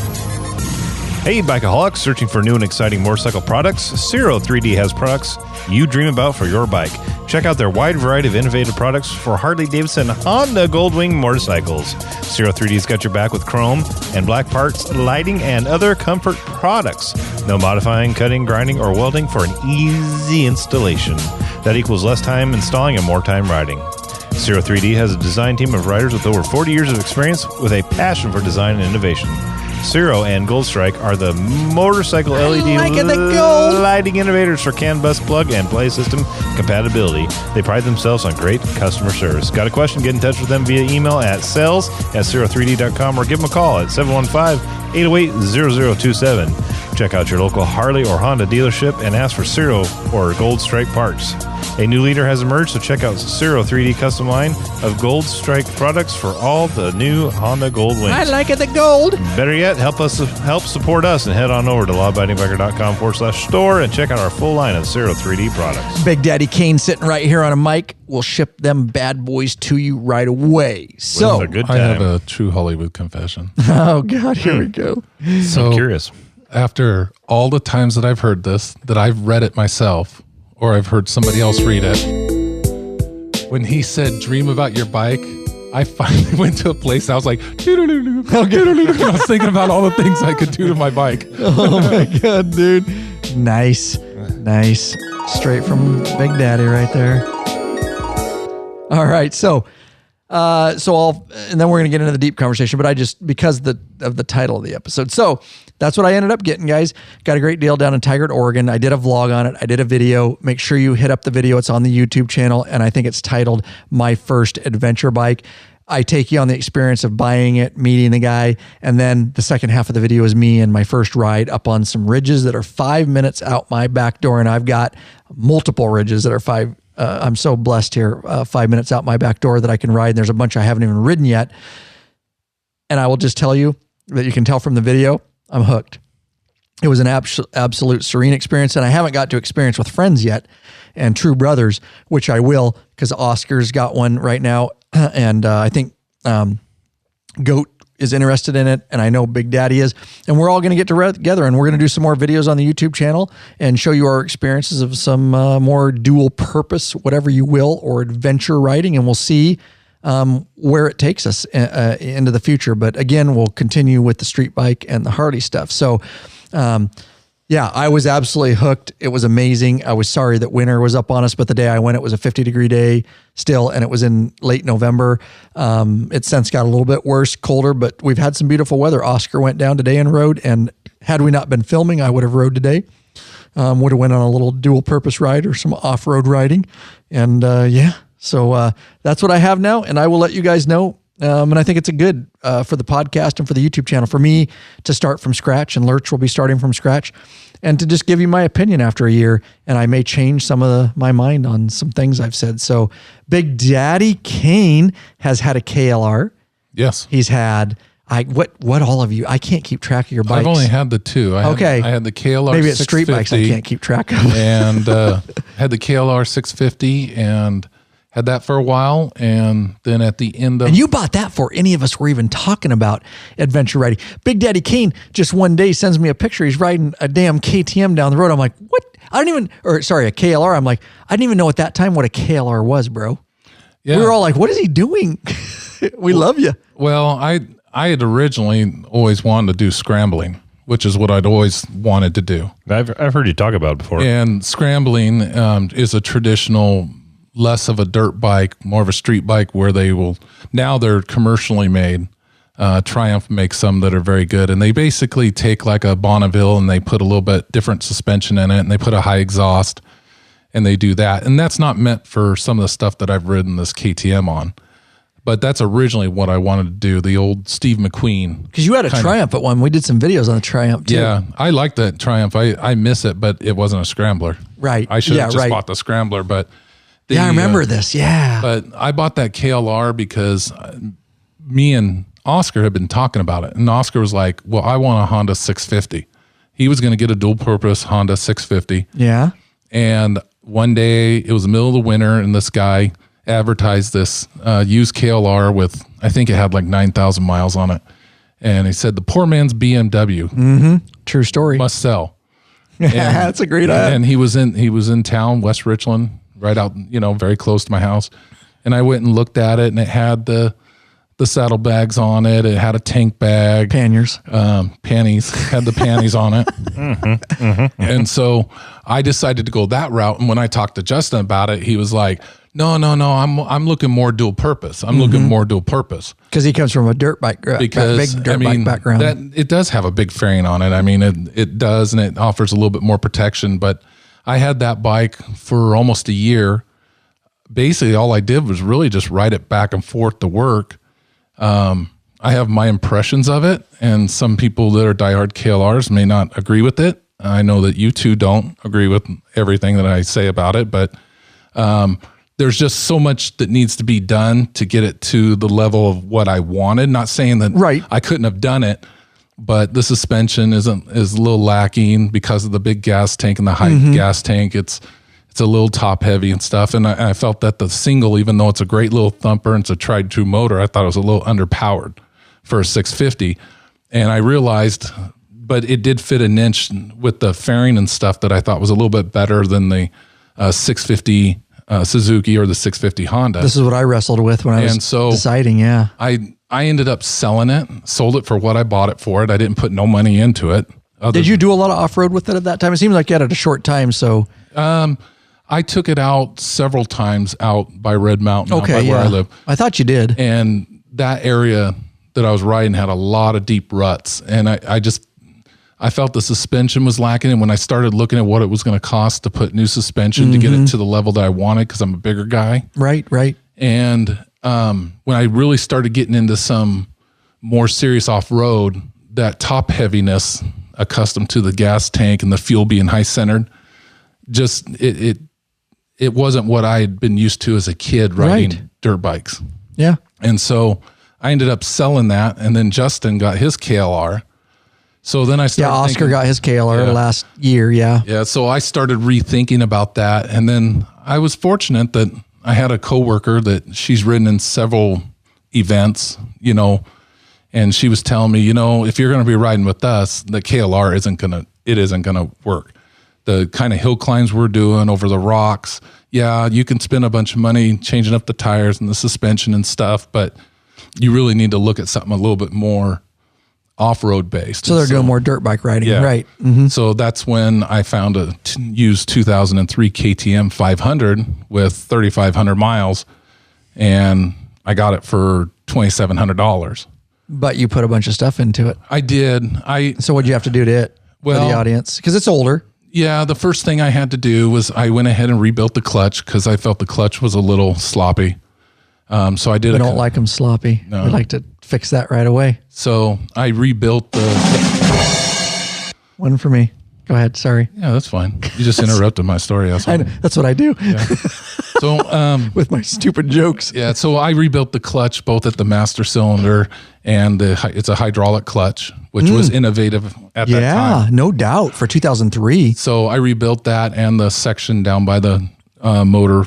Hey, bikeaholics, searching for new and exciting motorcycle products? Zero 3D has products you dream about for your bike. Check out their wide variety of innovative products for Harley-Davidson, Honda, Goldwing motorcycles. Zero 3D's got your back with chrome and black parts, lighting, and other comfort products. No modifying, cutting, grinding, or welding for an easy installation. That equals less time installing and more time riding. Zero 3D has a design team of riders with over 40 years of experience with a passion for design and innovation. Zero and Gold Strike are the motorcycle LED lighting innovators for CAN bus plug and play system compatibility. They pride themselves on great customer service. Got a question? Get in touch with them via email at sales@zero3d.com or give them a call at 715-808-0027. Check out your local Harley or Honda dealership and ask for Zero or Gold Strike parts. A new leader has emerged, so check out Zero 3D custom line of Gold Strike products for all the new Honda Gold Wings. I like it, the gold. Better yet, help support us and head on over to lawabidingbiker.com/store and check out our full line of Zero 3D products. Big Daddy Kane sitting right here on a mic. We'll ship them bad boys to you right away. So a good time. I have a true Hollywood confession. Oh, God, here we go. So I'm curious. After all the times that I've heard this, that I've read it myself, or I've heard somebody else read it, when he said dream about your bike, I finally went to a place. I was like, I was thinking about all the things I could do to my bike. Oh my God, dude. Nice. Straight from Big Daddy right there. All right. So and then we're going to get into the deep conversation, but because of the title of the episode. So that's what I ended up getting, guys. Got a great deal down in Tigard, Oregon. I did a vlog on it. I did a video. Make sure you hit up the video. It's on the YouTube channel, and I think it's titled My First Adventure Bike. I take you on the experience of buying it, meeting the guy, and then the second half of the video is me and my first ride up on some ridges that are 5 minutes out my back door, and I've got multiple ridges that are I'm so blessed here, 5 minutes out my back door that I can ride. And there's a bunch I haven't even ridden yet. And I will just tell you that you can tell from the video, I'm hooked. It was an absolute serene experience. And I haven't got to experience with friends yet and true brothers, which I will, because Oscar's got one right now. And I think Goat is interested in it, and I know Big Daddy is, and we're all going to get together, and we're going to do some more videos on the YouTube channel and show you our experiences of some more dual purpose, whatever you will, or adventure riding, and we'll see where it takes us into the future. But again, we'll continue with the street bike and the Harley stuff. So yeah, I was absolutely hooked. It was amazing. I was sorry that winter was up on us, but the day I went, it was a 50-degree day still, and it was in late November. It's since got a little bit worse, colder, but we've had some beautiful weather. Oscar went down today and rode, and had we not been filming, I would have rode today. Would have went on a little dual purpose ride or some off-road riding. And so that's what I have now, and I will let you guys know. And I think it's a good for the podcast and for the YouTube channel for me to start from scratch, and Lurch will be starting from scratch, and to just give you my opinion after a year. And I may change some of my mind on some things I've said. So Big Daddy Kane has had a KLR. Yes. He's had, what all of you, I can't keep track of your bikes. I've only had the two. I had the KLR Maybe it's street bikes I can't keep track of. And had the KLR 650 and had that for a while, and then at the end of... And you bought that before any of us were even talking about adventure riding. Big Daddy Kane just one day sends me a picture. He's riding a damn KTM down the road. I'm like, what? A KLR. I'm like, I didn't even know at that time what a KLR was, bro. Yeah. We were all like, what is he doing? We love you. Well, I had originally always wanted to do scrambling, which is what I'd always wanted to do. I've heard you talk about it before. And scrambling is a traditional... less of a dirt bike, more of a street bike, where now they're commercially made. Triumph makes some that are very good, and they basically take like a Bonneville and they put a little bit different suspension in it, and they put a high exhaust, and they do that. And that's not meant for some of the stuff that I've ridden this KTM on, but that's originally what I wanted to do, the old Steve McQueen. Because you had a Triumph at one. We did some videos on the Triumph too. Yeah, I like that Triumph. I miss it, but it wasn't a scrambler. Right. I should have just bought the scrambler, but... I remember this. Yeah. But I bought that KLR because me and Oscar had been talking about it. And Oscar was like, well, I want a Honda 650. He was going to get a dual purpose Honda 650. Yeah. And one day, it was the middle of the winter, and this guy advertised this used KLR with, I think it had like 9,000 miles on it. And he said, the poor man's BMW. Mm-hmm. True story. Must sell. That's a great idea. And he was in town, West Richland, right out, very close to my house. And I went and looked at it, and it had the saddlebags on it. It had a tank bag. Panniers. Panties. Had the panties on it. Mm-hmm, mm-hmm. And so I decided to go that route. And when I talked to Justin about it, he was like, no, I'm looking more dual purpose. I'm looking more dual purpose. Because he comes from a dirt bike, big dirt bike background. It does have a big fairing on it. I mean, it does, and it offers a little bit more protection, but I had that bike for almost a year. Basically, all I did was really just ride it back and forth to work. I have my impressions of it, and some people that are diehard KLRs may not agree with it. I know that you two don't agree with everything that I say about it, but there's just so much that needs to be done to get it to the level of what I wanted. Not saying that I couldn't have done it, but the suspension is a little lacking because of the big gas tank and the high gas tank. It's a little top heavy and stuff. And I felt that the single, even though it's a great little thumper and it's a tried true motor, I thought it was a little underpowered for a 650. And I realized, but it did fit an inch with the fairing and stuff that I thought was a little bit better than the 650 Suzuki or the 650 Honda. This is what I wrestled with when I was deciding. Yeah. I ended up selling it, sold it for what I bought it for. I didn't put no money into it. Did you do a lot of off-road with it at that time? It seems like you had it a short time. So, I took it out several times out by Red Mountain, out by where I live. I thought you did. And that area that I was riding had a lot of deep ruts. And I felt the suspension was lacking. And when I started looking at what it was going to cost to put new suspension to get it to the level that I wanted, because I'm a bigger guy. Right. And when I really started getting into some more serious off-road, that top heaviness, accustomed to the gas tank and the fuel being high-centered, just it wasn't what I had been used to as a kid riding dirt bikes. Yeah. And so I ended up selling that, and then Justin got his KLR. So then I started Oscar got his KLR last year, Yeah, so I started rethinking about that, and then I was fortunate that I had a coworker that she's ridden in several events, and she was telling me, if you're going to be riding with us, the KLR isn't going to work. The kind of hill climbs we're doing over the rocks, you can spend a bunch of money changing up the tires and the suspension and stuff, but you really need to look at something a little bit more off-road based. So they're doing more dirt bike riding, right? Mm-hmm. So that's when I found a used 2003 KTM 500 with 3,500 miles, and I got it for $2,700. But you put a bunch of stuff into it. I did. So what'd you have to do to it for the audience? Because it's older. Yeah, the first thing I had to do was I went ahead and rebuilt the clutch because I felt the clutch was a little sloppy. So I did. We don't like them sloppy. No. We like to fix that right away. So I rebuilt the... One for me. Go ahead. Sorry. Yeah, that's fine. You just interrupted my story. That's what I do. Yeah. So with my stupid jokes. Yeah. So I rebuilt the clutch both at the master cylinder and it's a hydraulic clutch, which was innovative at that time. Yeah, no doubt for 2003. So I rebuilt that and the section down by the motor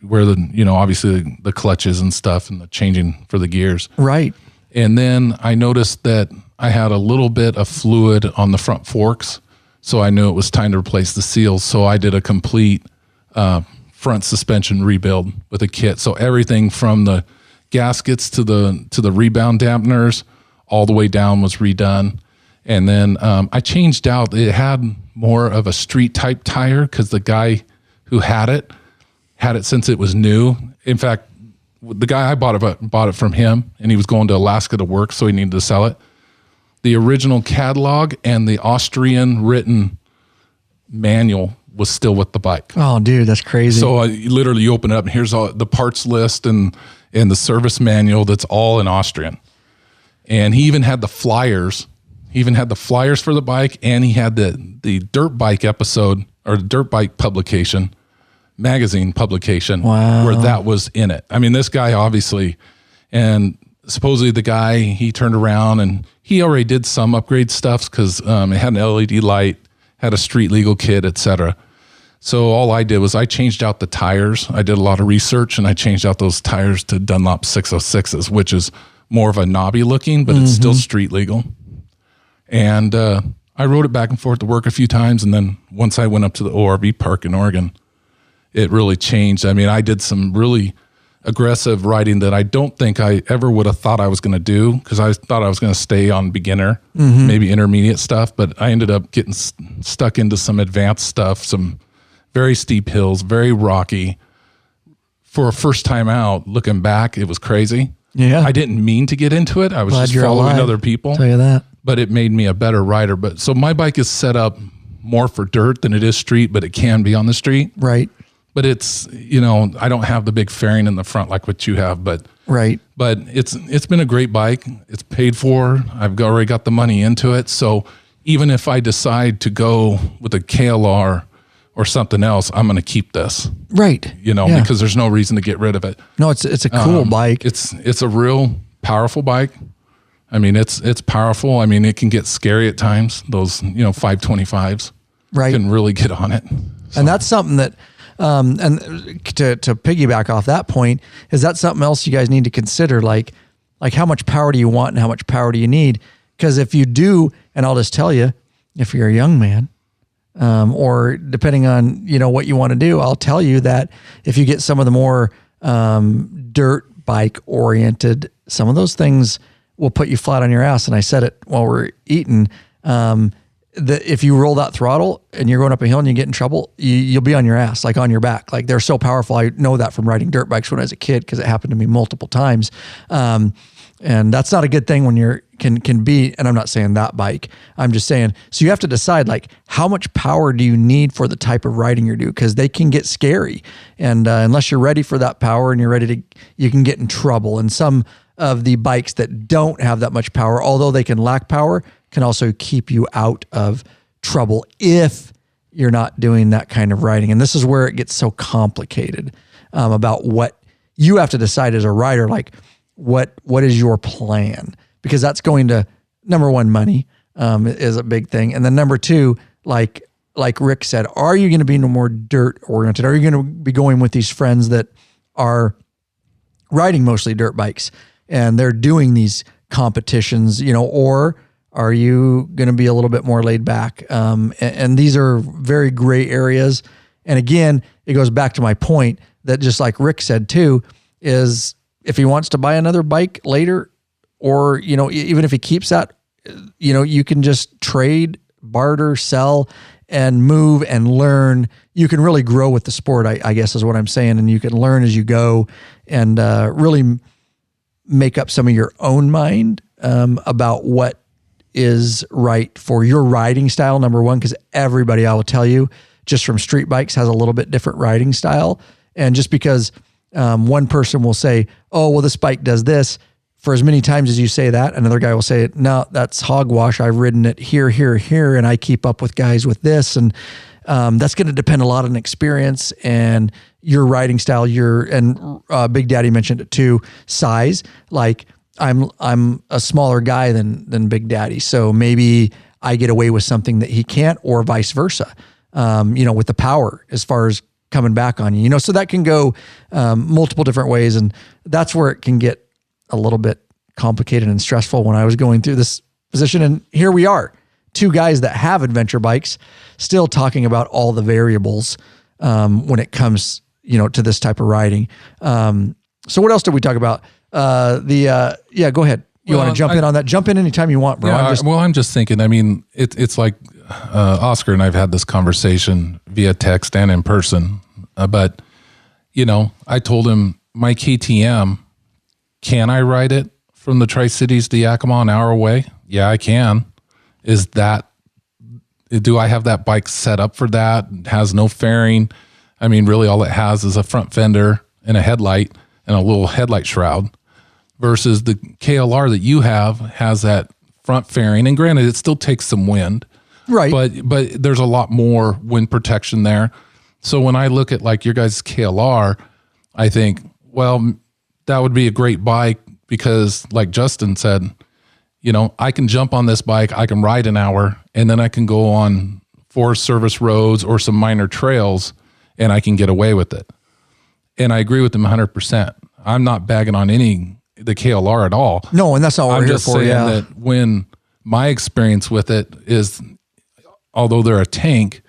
where obviously the clutches and stuff and the changing for the gears. Right. And then I noticed that I had a little bit of fluid on the front forks. So I knew it was time to replace the seals. So I did a complete front suspension rebuild with a kit. So everything from the gaskets to the rebound dampeners, all the way down was redone. And then I changed out. It had more of a street type tire because the guy who had it since it was new. In fact, the guy I bought it from him, and he was going to Alaska to work, so he needed to sell it. The original catalog and the Austrian written manual was still with the bike. Oh, dude, that's crazy. So you open it up, and here's all the parts list and the service manual that's all in Austrian. And he even had the flyers. He even had the flyers for the bike, and he had the dirt bike episode or the dirt bike magazine publication where that was in it. I mean, this guy obviously, and supposedly the guy, he turned around and he already did some upgrade stuff because it had an LED light, had a street legal kit, etc. So all I did was I changed out the tires. I did a lot of research and I changed out those tires to Dunlop 606s, which is more of a knobby looking, but it's still street legal. And I rode it back and forth to work a few times. And then once I went up to the ORV park in Oregon, it really changed. I mean, I did some really aggressive riding that I don't think I ever would have thought I was going to do because I thought I was going to stay on beginner, maybe intermediate stuff. But I ended up getting stuck into some advanced stuff, some very steep hills, very rocky. For a first time out, looking back, it was crazy. Yeah. I didn't mean to get into it. I was just following other people. I'll tell you that. But it made me a better rider. But so my bike is set up more for dirt than it is street, but it can be on the street. Right. But it's, I don't have the big fairing in the front like what you have, but it's been a great bike. It's paid for. I've already got the money into it. So even if I decide to go with a KLR or something else, I'm going to keep this. Right. Because there's no reason to get rid of it. No, it's a cool bike. It's a real powerful bike. I mean, it's powerful. I mean, it can get scary at times. Those, 525s can really get on it. So. And that's something that, and to piggyback off that point, is that something else you guys need to consider? Like how much power do you want and how much power do you need? Because if you do, and I'll just tell you, if you're a young man or depending on, what you want to do. I'll tell you that if you get some of the more dirt bike oriented, some of those things will put you flat on your ass. And I said it while we're eating, if you roll that throttle and you're going up a hill and you get in trouble, you'll be on your ass, like on your back. Like they're so powerful. I know that from riding dirt bikes when I was a kid, because it happened to me multiple times. And that's not a good thing when you're can be, and I'm not saying that bike, I'm just saying, so you have to decide like how much power do you need for the type of riding you're doing, because they can get scary. And unless you're ready for that power and you're ready to, you can get in trouble. And some of the bikes that don't have that much power, although they can lack power, can also keep you out of trouble if you're not doing that kind of riding. And this is where it gets so complicated about what you have to decide as a rider, like what is your plan? Because that's going to, number one, money is a big thing. And then number two, like Rick said, are you going to be no more dirt oriented? Are you going to be going with these friends that are riding mostly dirt bikes and they're doing these competitions, or are you going to be a little bit more laid back? And these are very gray areas. And again, it goes back to my point that, just like Rick said too, is if he wants to buy another bike later, or, even if he keeps that, you can just trade, barter, sell, and move and learn. You can really grow with the sport, I guess is what I'm saying. And you can learn as you go and really make up some of your own mind about what is right for your riding style, number one, because everybody, I will tell you, just from street bikes has a little bit different riding style. And just because one person will say, oh, well, this bike does this, for as many times as you say that, another guy will say, no, that's hogwash. I've ridden it here, and I keep up with guys with this. And that's going to depend a lot on experience and your riding style, and Big Daddy mentioned it too, size. Like I'm a smaller guy than Big Daddy. So maybe I get away with something that he can't, or vice versa, with the power as far as coming back on you, so that can go multiple different ways. And that's where it can get a little bit complicated and stressful when I was going through this position. And here we are, two guys that have adventure bikes still talking about all the variables when it comes, to this type of riding. So what else did we talk about? Yeah, go ahead. You want to jump in on that? Jump in anytime you want, bro. Yeah, I'm just thinking, it's like Oscar and I've had this conversation via text and in person, but I told him my KTM, can I ride it from the Tri-Cities to Yakima an hour away? Yeah, I can. Do I have that bike set up for that? It has no fairing. Really all it has is a front fender and a headlight and a little headlight shroud, versus the KLR that you have has that front fairing. And granted, it still takes some wind, right? But there's a lot more wind protection there. So when I look at like your guys' KLR, I think, well, that would be a great bike because, like Justin said, I can jump on this bike, I can ride an hour, and then I can go on Forest Service roads or some minor trails, and I can get away with it. And I agree with him 100%. I'm not bagging on the KLR at all. No, and that's not what we're here for. I'm just saying that when my experience with it is, although they're a tank,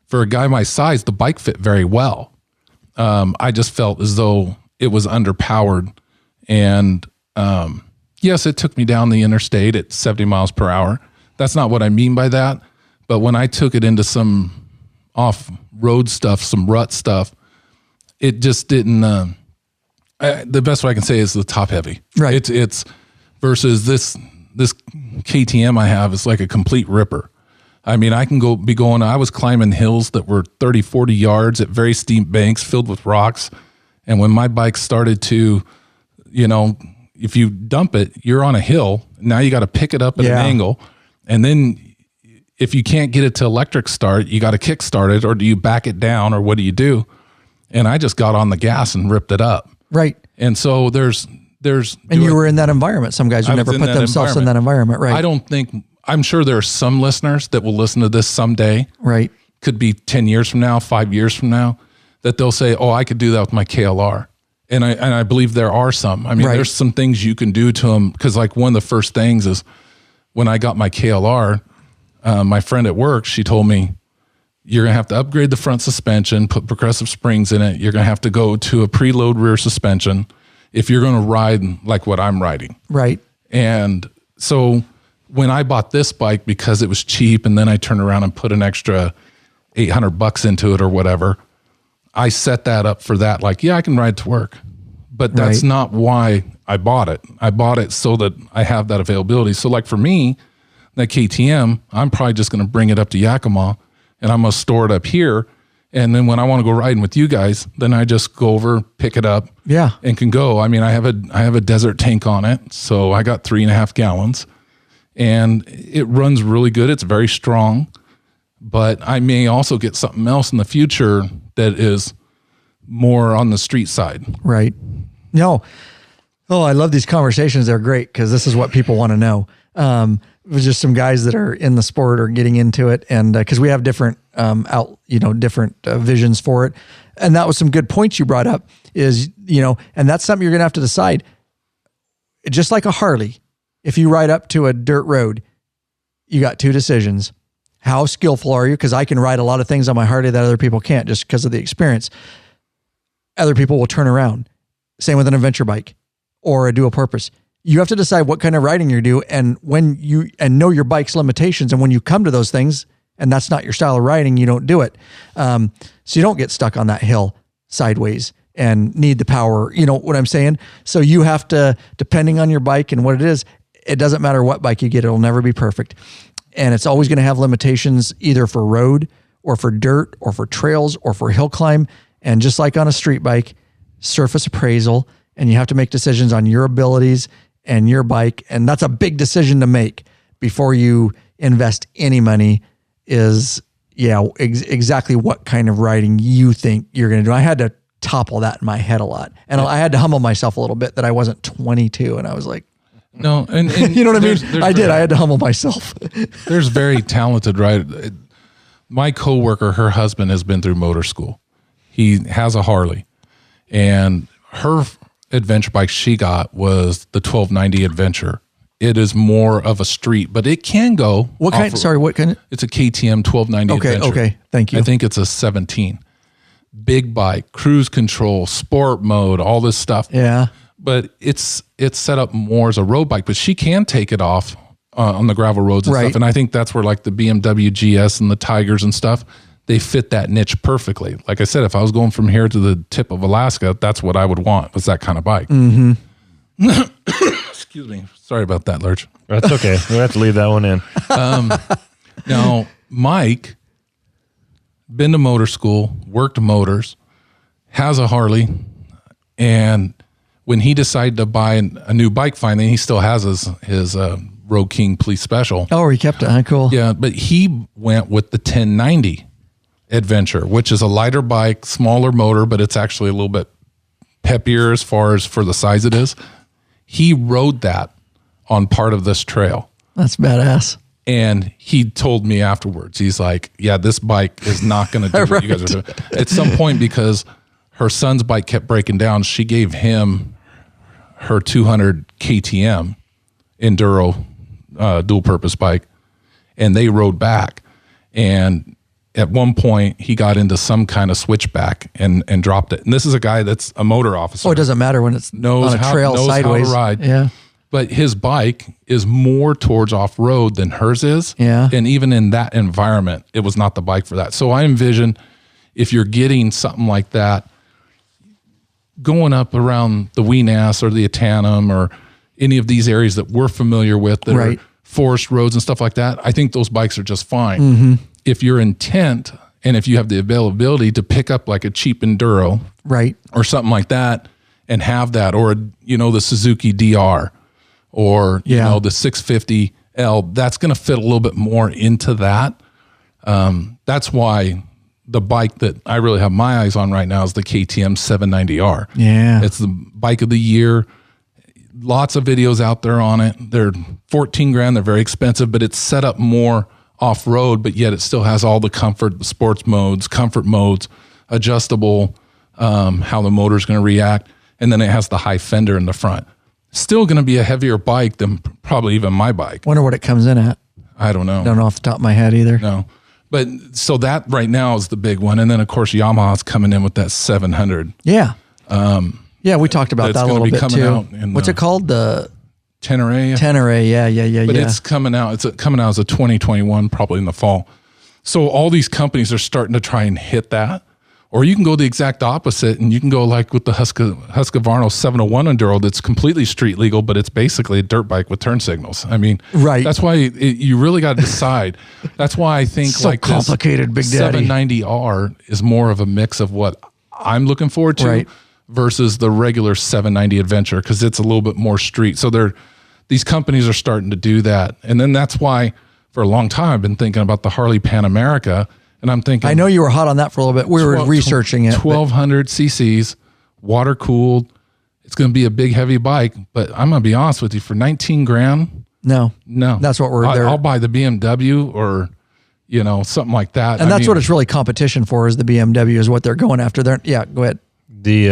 for a guy my size, the bike fit very well. I just felt as though it was underpowered. And yes, it took me down the interstate at 70 miles per hour. That's not what I mean by that. But when I took it into some off-road stuff, some rut stuff, it just didn't... the best way I can say is the top heavy. Right. It's versus this KTM I have is like a complete ripper. I was climbing hills that were 30, 40 yards at very steep banks filled with rocks. And when my bike started to, if you dump it, you're on a hill. Now you got to pick it up at an angle. And then if you can't get it to electric start, you got to kick start it, or do you back it down, or what do you do? And I just got on the gas and ripped it up. Right. And so there's. And you were in that environment. Some guys would never put themselves in that environment. Right. I'm sure there are some listeners that will listen to this someday. Right. Could be 10 years from now, 5 years from now, that they'll say, oh, I could do that with my KLR. And I believe there are some. There's some things you can do to them. Because like one of the first things is when I got my KLR, my friend at work, she told me, You're going to have to upgrade the front suspension, put progressive springs in it. You're going to have to go to a preload rear suspension if you're going to ride like what I'm riding. Right. And so when I bought this bike because it was cheap and then I turned around and put an extra $800 into it or whatever, I set that up for that. Like, yeah, I can ride to work, but that's not why I bought it. I bought it so that I have that availability. So like for me, that KTM, I'm probably just going to bring it up to Yakima and I'm going to store it up here. And then when I want to go riding with you guys, then I just go over, pick it up, and can go. I mean, I have a desert tank on it, so I got 3.5 gallons, and it runs really good. It's very strong, but I may also get something else in the future that is more on the street side. Right. No. Oh, I love these conversations. They're great because this is what people want to know. It was just some guys that are in the sport or getting into it. And because we have different different visions for it. And that was some good points you brought up is, and that's something you're going to have to decide. Just like a Harley, if you ride up to a dirt road, you got two decisions. How skillful are you? Because I can ride a lot of things on my Harley that other people can't just because of the experience. Other people will turn around. Same with an adventure bike or a dual purpose. You have to decide what kind of riding you do and know your bike's limitations. And when you come to those things and that's not your style of riding, you don't do it. So you don't get stuck on that hill sideways and need the power. You know what I'm saying? So you have to, depending on your bike and what it is, it doesn't matter what bike you get. It'll never be perfect. And it's always going to have limitations either for road or for dirt or for trails or for hill climb. And just like on a street bike, surface appraisal, and you have to make decisions on your abilities and your bike. And that's a big decision to make before you invest any money is, exactly what kind of riding you think you're going to do. I had to topple that in my head a lot. And I had to humble myself a little bit that I wasn't 22. And I was like, no. And you know what I mean? I had to humble myself. There's very talented riders. My coworker, her husband has been through motor school. He has a Harley, and her adventure bike she got was the 1290 Adventure. It is more of a street, but it can go. What kind? Sorry, what kind? It's a KTM 1290 Adventure. Okay, thank you. I think it's a 17. Big bike, cruise control, sport mode, all this stuff. Yeah. But it's set up more as a road bike, but she can take it off on the gravel roads and stuff. And I think that's where like the BMW GS and the Tigers and stuff, they fit that niche perfectly. Like I said, if I was going from here to the tip of Alaska, that's what I would want, was that kind of bike. Mm-hmm. Excuse me. Sorry about that, Lurch. That's okay. We have to leave that one in. Now, Mike, been to motor school, worked motors, has a Harley, and when he decided to buy a new bike, finally, he still has his Road King Police Special. Oh, he kept it. Cool. Yeah, but he went with the 1090 Adventure, which is a lighter bike, smaller motor, but it's actually a little bit peppier as far as for the size it is. He rode that on part of this trail. That's badass. And he told me afterwards, he's like, yeah, this bike is not going to do what you guys are doing. At some point, because her son's bike kept breaking down, she gave him her 200 KTM Enduro dual purpose bike, and they rode back. And at one point, he got into some kind of switchback and dropped it. And this is a guy that's a motor officer. Oh, it doesn't matter when it's on a trail sideways. How to ride. Yeah. But his bike is more towards off-road than hers is. Yeah. And even in that environment, it was not the bike for that. So I envision if you're getting something like that, going up around the Weenass or the Atanum or any of these areas that we're familiar with that are forest roads and stuff like that, I think those bikes are just fine. Mm-hmm. If your intent and if you have the availability to pick up like a cheap Enduro or something like that and have that, or, the Suzuki DR or, the 650L, that's going to fit a little bit more into that. That's why the bike that I really have my eyes on right now is the KTM 790R. Yeah. It's the bike of the year. Lots of videos out there on it. They're $14,000. They're very expensive, but it's set up more off-road, but yet it still has all the comfort, the sports modes, comfort modes, adjustable, how the motor's going to react. And then it has the high fender in the front. Still going to be a heavier bike than probably even my bike. Wonder what it comes in at. I don't know. Don't know off the top of my head either. No. But so that right now is the big one. And then, of course, Yamaha's coming in with that 700. Yeah. Yeah, we talked about that a little bit too. What's it called? The Tenere. Yeah. But it's coming out. It's coming out as a 2021, probably in the fall. So all these companies are starting to try and hit that. Or you can go the exact opposite, and you can go like with the Husqvarna 701 Enduro that's completely street legal, but it's basically a dirt bike with turn signals. I mean, right. That's why you really got to decide. That's why I think so like complicated, Big Daddy. 790R is more of a mix of what I'm looking forward to, right, versus the regular 790 Adventure, because it's a little bit more street. So these companies are starting to do that. And then that's why for a long time I've been thinking about the Harley Pan America. And I'm thinking, I know you were hot on that for a little bit. We were researching it. 1,200 cc's, water cooled. It's going to be a big, heavy bike. But I'm going to be honest with you, for 19 grand, no, that's what I'll buy the BMW or something like that. And that's what it's really competition for, is the BMW is what they're going after. Yeah, go ahead. The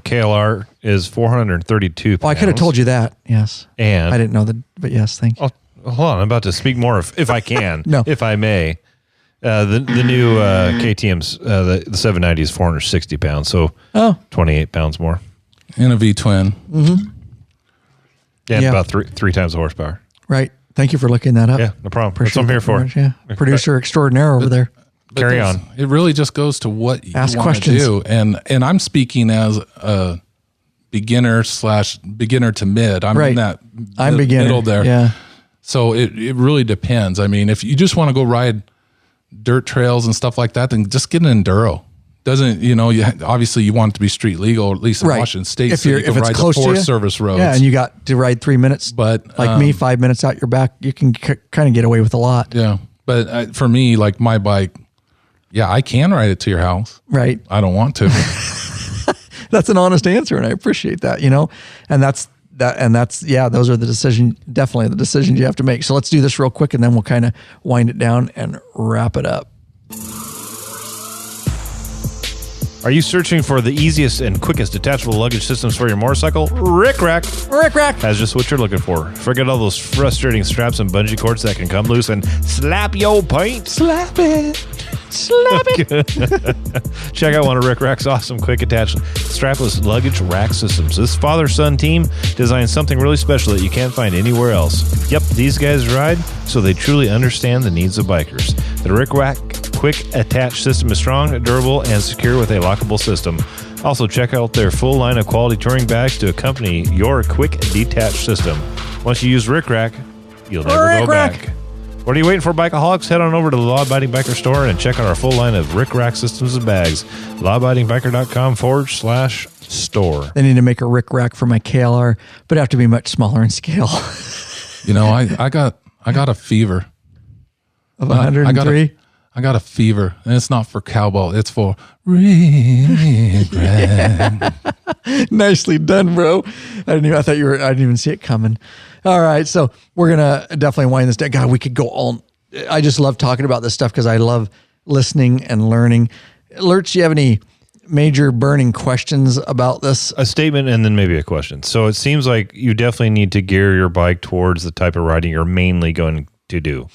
KLR is 432 pounds. Well, I could have told you that. Yes, and I didn't know that, but yes, thank you. Oh, hold on, I'm about to speak more if I can. No, if I may. The new KTM's the 790 is 460 pounds, so 28 pounds more, and a V-twin, and about three times the horsepower. Right. Thank you for looking that up. Yeah, no problem. That's what I'm here for. Yeah, producer extraordinaire over there. Carry on. It really just goes to what you ask want questions to do, and I'm speaking as a beginner to mid. I'm in that middle there. Yeah. So it really depends. I mean, if you just want to go ride dirt trails and stuff like that, then just get an enduro. Doesn't obviously you want it to be street legal, at least in Washington State. If it's ride close the to you, Forest Service roads, and you got to ride 3 minutes, but like me, 5 minutes out your back, you can kind of get away with a lot. Yeah, but for me, like my bike, I can ride it to your house. Right. I don't want to. That's an honest answer, and I appreciate that. And that's those are definitely the decisions you have to make. So let's do this real quick, and then we'll kind of wind it down and wrap it up. Are you searching for the easiest and quickest detachable luggage systems for your motorcycle? Rick Rack has just what you're looking for. Forget all those frustrating straps and bungee cords that can come loose and slap your paint. Slap it. Check out one of Rick Rack's awesome quick attach strapless luggage rack systems. This father-son team designed something really special that you can't find anywhere else. Yep, these guys ride so they truly understand the needs of bikers. The Rick Rack quick attach system is strong, durable, and secure with a lockable system. Also, check out their full line of quality touring bags to accompany your quick detach system. Once you use Rick Rack, you'll never go back. What are you waiting for, Bikeaholics? Head on over to the Law Abiding Biker store and check out our full line of Rick Rack systems and bags. lawabidingbiker.com/store. They need to make a Rick Rack for my KLR, but have to be much smaller in scale. I got a fever of 103. I got a fever, and it's not for cowbell. It's for Rick Rack. Nicely done, bro. I didn't even see it coming. All right, so we're gonna definitely wind this down. God, we could go all. I just love talking about this stuff because I love listening and learning. Lurch, do you have any major burning questions about this? A statement and then maybe a question. So it seems like you definitely need to gear your bike towards the type of riding you're mainly going to do.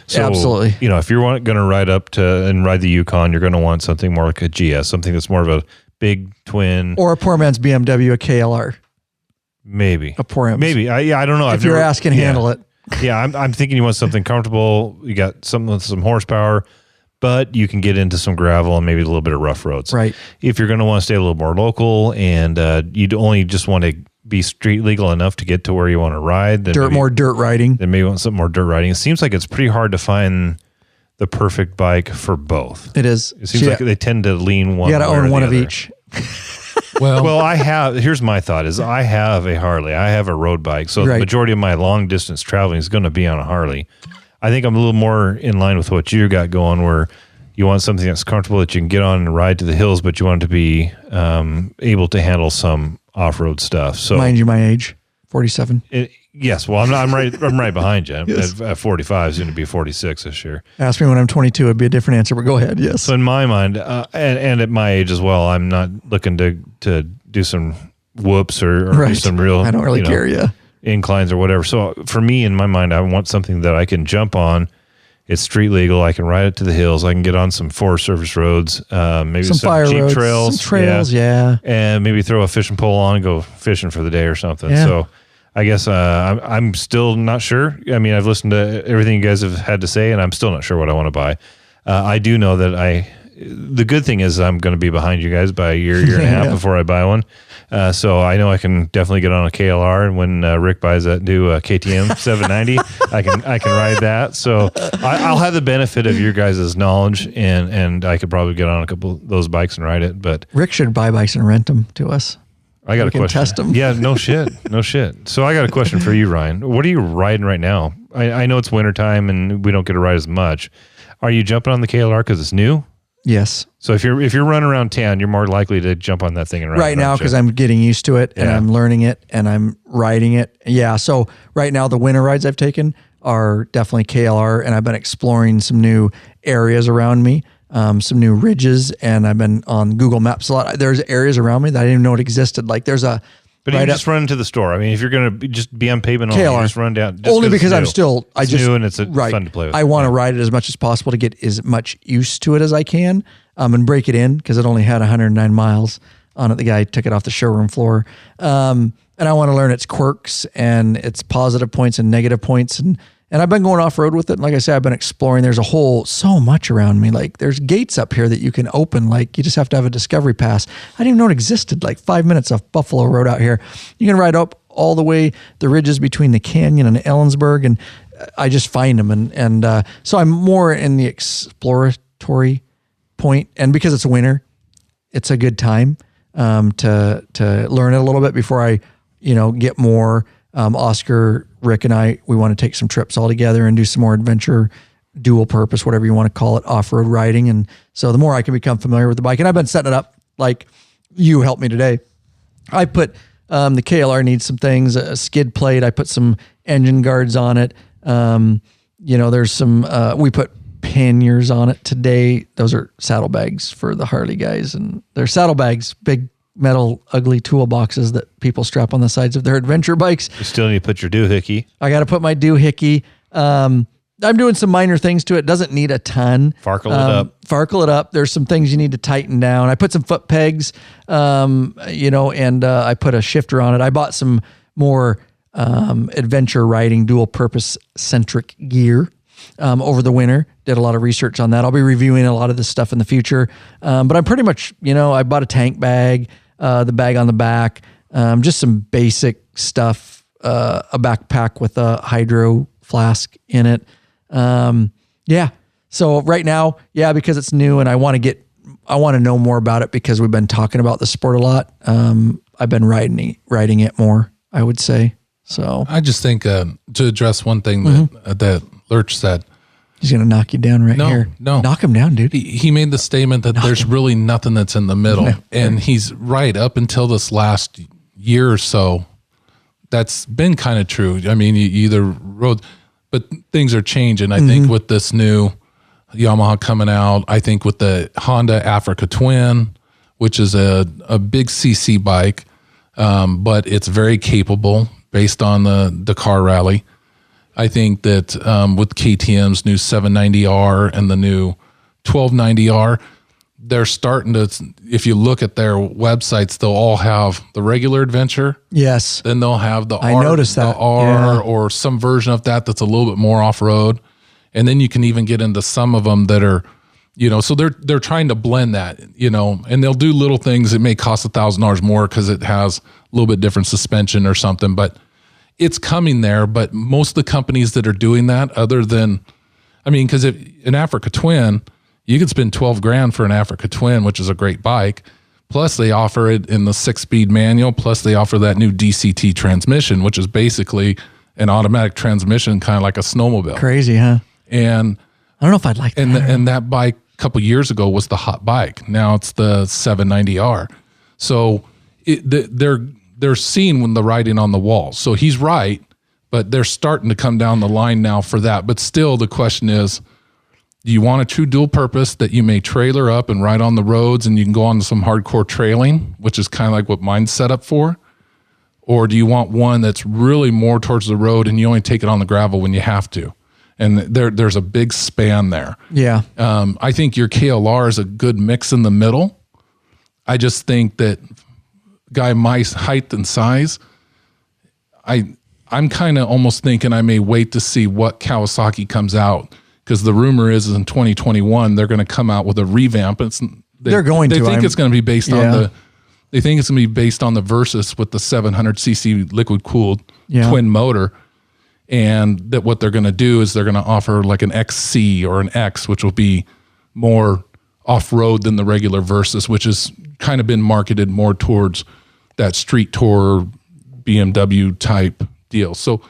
So, absolutely. If you're going to ride up to and ride the Yukon, you're going to want something more like a GS, something that's more of a big twin, or a poor man's BMW, a KLR. Maybe a poor man's. Maybe I don't know. If you're asking, handle it. Yeah, I'm thinking you want something comfortable. You got something with some horsepower, but you can get into some gravel and maybe a little bit of rough roads. Right. If you're going to want to stay a little more local and you'd only just want to be street legal enough to get to where you want to ride, then more dirt riding. Then maybe want some more dirt riding. It seems like it's pretty hard to find the perfect bike for both. It is. It seems like they tend to lean one. You got to own one of each. Well, here's my thought is I have a Harley. I have a road bike. So the majority of my long distance traveling is going to be on a Harley. I think I'm a little more in line with what you got going, where you want something that's comfortable that you can get on and ride to the hills, but you want it to be able to handle some off-road stuff. So, mind you, my age, 47. Yes, well, I'm right behind you. Yes. At 45, is going to be 46 this year. Ask me when I'm 22, it'd be a different answer, but go ahead. Yes. So in my mind, and at my age as well, I'm not looking to do some whoops or some real. I don't really care. Yeah. Inclines or whatever. So for me, in my mind, I want something that I can jump on It's street legal. I can ride it to the hills. I can get on some Forest Service roads, maybe some fire cheap roads, trails. some trails, yeah. And maybe throw a fishing pole on and go fishing for the day or something. Yeah. So I guess I'm still not sure. I mean, I've listened to everything you guys have had to say, and I'm still not sure what I want to buy. I do know that the good thing is I'm going to be behind you guys by a year and a half before I buy one. So I know I can definitely get on a KLR, and when Rick buys that new KTM 790, I can ride that. So I'll have the benefit of your guys' knowledge, and I could probably get on a couple of those bikes and ride it. But Rick should buy bikes and rent them to us. I got a question. Test them. Yeah, no shit. So I got a question for you, Ryan. What are you riding right now? I know it's wintertime and we don't get to ride as much. Are you jumping on the KLR because it's new? Yes. So if you're running around town, you're more likely to jump on that thing and ride right now because I'm getting used to it and I'm learning it and I'm riding it. Yeah. So right now the winter rides I've taken are definitely KLR, and I've been exploring some new areas around me, some new ridges, and I've been on Google Maps a lot. There's areas around me that I didn't even know it existed. Like there's a. But you just run into the store. I mean, if you're going to just be on pavement, KLR. You just run down. Just only because I'm still, it's new and it's fun to play with. I want to ride it as much as possible to get as much used to it as I can, and break it in because it only had 109 miles on it. The guy took it off the showroom floor. And I want to learn its quirks and its positive points and negative points. And I've been going off road with it. And like I said, I've been exploring. There's so much around me. Like there's gates up here that you can open. Like you just have to have a discovery pass. I didn't even know it existed. Like 5 minutes off Buffalo Road out here. You can ride up all the way the ridges between the canyon and Ellensburg. And I just find them. And so I'm more in the exploratory point. And because it's winter, it's a good time to learn it a little bit before I, get more. Oscar, Rick, and I, we want to take some trips all together and do some more adventure, dual purpose, whatever you want to call it, off-road riding. And so the more I can become familiar with the bike, and I've been setting it up like you helped me today. I put the KLR needs some things, a skid plate. I put some engine guards on it. There's some, we put panniers on it today. Those are saddlebags for the Harley guys, and they're saddlebags, big metal ugly toolboxes that people strap on the sides of their adventure bikes. You still need to put your doohickey. I got to put my doohickey. I'm doing some minor things to it. Doesn't need a ton. Farkle it up. There's some things you need to tighten down. I put some foot pegs, and I put a shifter on it. I bought some more adventure riding, dual purpose centric gear over the winter. Did a lot of research on that. I'll be reviewing a lot of this stuff in the future. But I'm pretty much, I bought a tank bag, the bag on the back, just some basic stuff, a backpack with a hydro flask in it. So right now, because it's new and I want to know more about it because we've been talking about the sport a lot. I've been riding it more, I would say. So I just think to address one thing that Lurch said. He's going to knock you down here. No. Knock him down, dude. He made the statement that there's really nothing that's in the middle. No. And he's right. Up until this last year or so, that's been kind of true. I mean, you either rode, but things are changing. I think with this new Yamaha coming out, I think with the Honda Africa Twin, which is a big CC bike, but it's very capable based on the Dakar Rally. I think that with KTM's new 790R and the new 1290R, they're starting to, if you look at their websites, they'll all have the regular adventure. Yes. Then they'll have the I noticed that. The R or some version of that that's a little bit more off-road. And then you can even get into some of them that are, so they're trying to blend that, and they'll do little things. It may cost $1,000 more because it has a little bit different suspension or something, but it's coming there. But most of the companies that are doing that, other than, because if an Africa Twin, you could spend $12,000 for an Africa Twin, which is a great bike. Plus they offer it in the 6-speed manual. Plus they offer that new DCT transmission, which is basically an automatic transmission, kind of like a snowmobile. Crazy, huh? And I don't know if I'd like that. And that bike a couple years ago was the hot bike. Now it's the 790R. So they're seeing when the writing on the wall. So he's right, but they're starting to come down the line now for that. But still, the question is, do you want a true dual purpose that you may trailer up and ride on the roads and you can go on some hardcore trailing, which is kind of like what mine's set up for? Or do you want one that's really more towards the road and you only take it on the gravel when you have to? And there's a big span there. Yeah. I think your KLR is a good mix in the middle. I just think that guy my height and size, I'm kind of almost thinking I may wait to see what Kawasaki comes out, because the rumor is in 2021 they're going to come out with a revamp. They think it's going to be based on the. They think it's going to be based on the Versus with the 700cc liquid cooled twin motor, and that what they're going to do is they're going to offer like an XC or an X, which will be more off road than the regular Versus, which has kind of been marketed more towards that street tour BMW type deal. So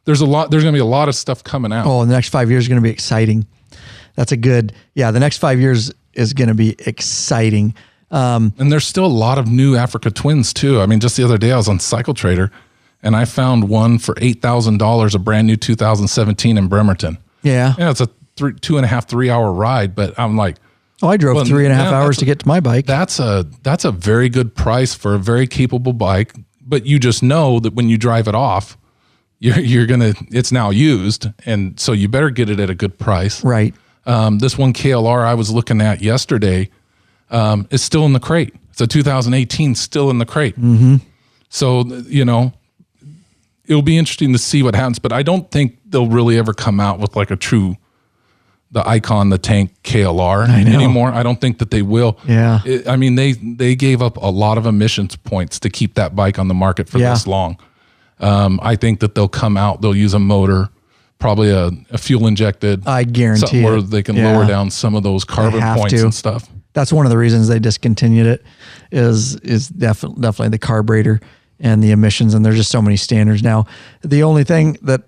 there's going to be a lot of stuff coming out. Oh, the next 5 years is going to be exciting. That's a good, the next 5 years is going to be exciting. And there's still a lot of new Africa twins too. I mean, just the other day I was on Cycle Trader and I found one for $8,000, a brand new 2017 in Bremerton. Yeah. Yeah. It's a 2.5, 3 hour ride, but I'm like, I drove 3.5 hours to get to my bike. That's a very good price for a very capable bike, but you just know that when you drive it off, it's now used. And so you better get it at a good price. Right. This one KLR I was looking at yesterday, is still in the crate. It's a 2018, still in the crate. Mm-hmm. So, it'll be interesting to see what happens, but I don't think they'll really ever come out with like the Icon, the tank KLR anymore. I don't think that they will. Yeah. They gave up a lot of emissions points to keep that bike on the market for this long. I think that they'll come out, they'll use a motor, probably a fuel injected. I guarantee where they can lower down some of those carbon points and stuff. That's one of the reasons they discontinued it is definitely the carburetor and the emissions. And there's just so many standards now. The only thing that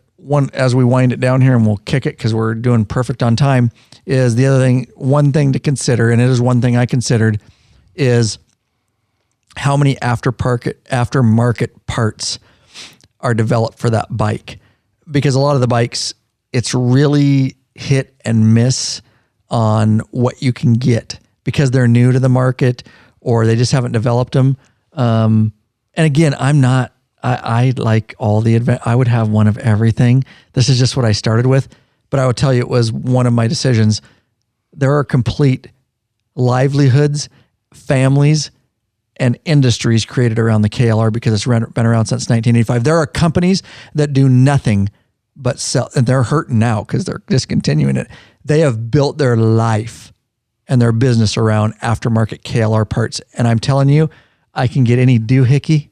as we wind it down here and we'll kick it because we're doing perfect on time, is one thing to consider, and it is one thing I considered, is how many aftermarket parts are developed for that bike. Because a lot of the bikes, it's really hit and miss on what you can get, because they're new to the market or they just haven't developed them. And again, I like all the I would have one of everything. This is just what I started with, but I would tell you it was one of my decisions. There are complete livelihoods, families, and industries created around the KLR because it's been around since 1985. There are companies that do nothing but sell, and they're hurting now because they're discontinuing it. They have built their life and their business around aftermarket KLR parts. And I'm telling you, I can get any doohickey,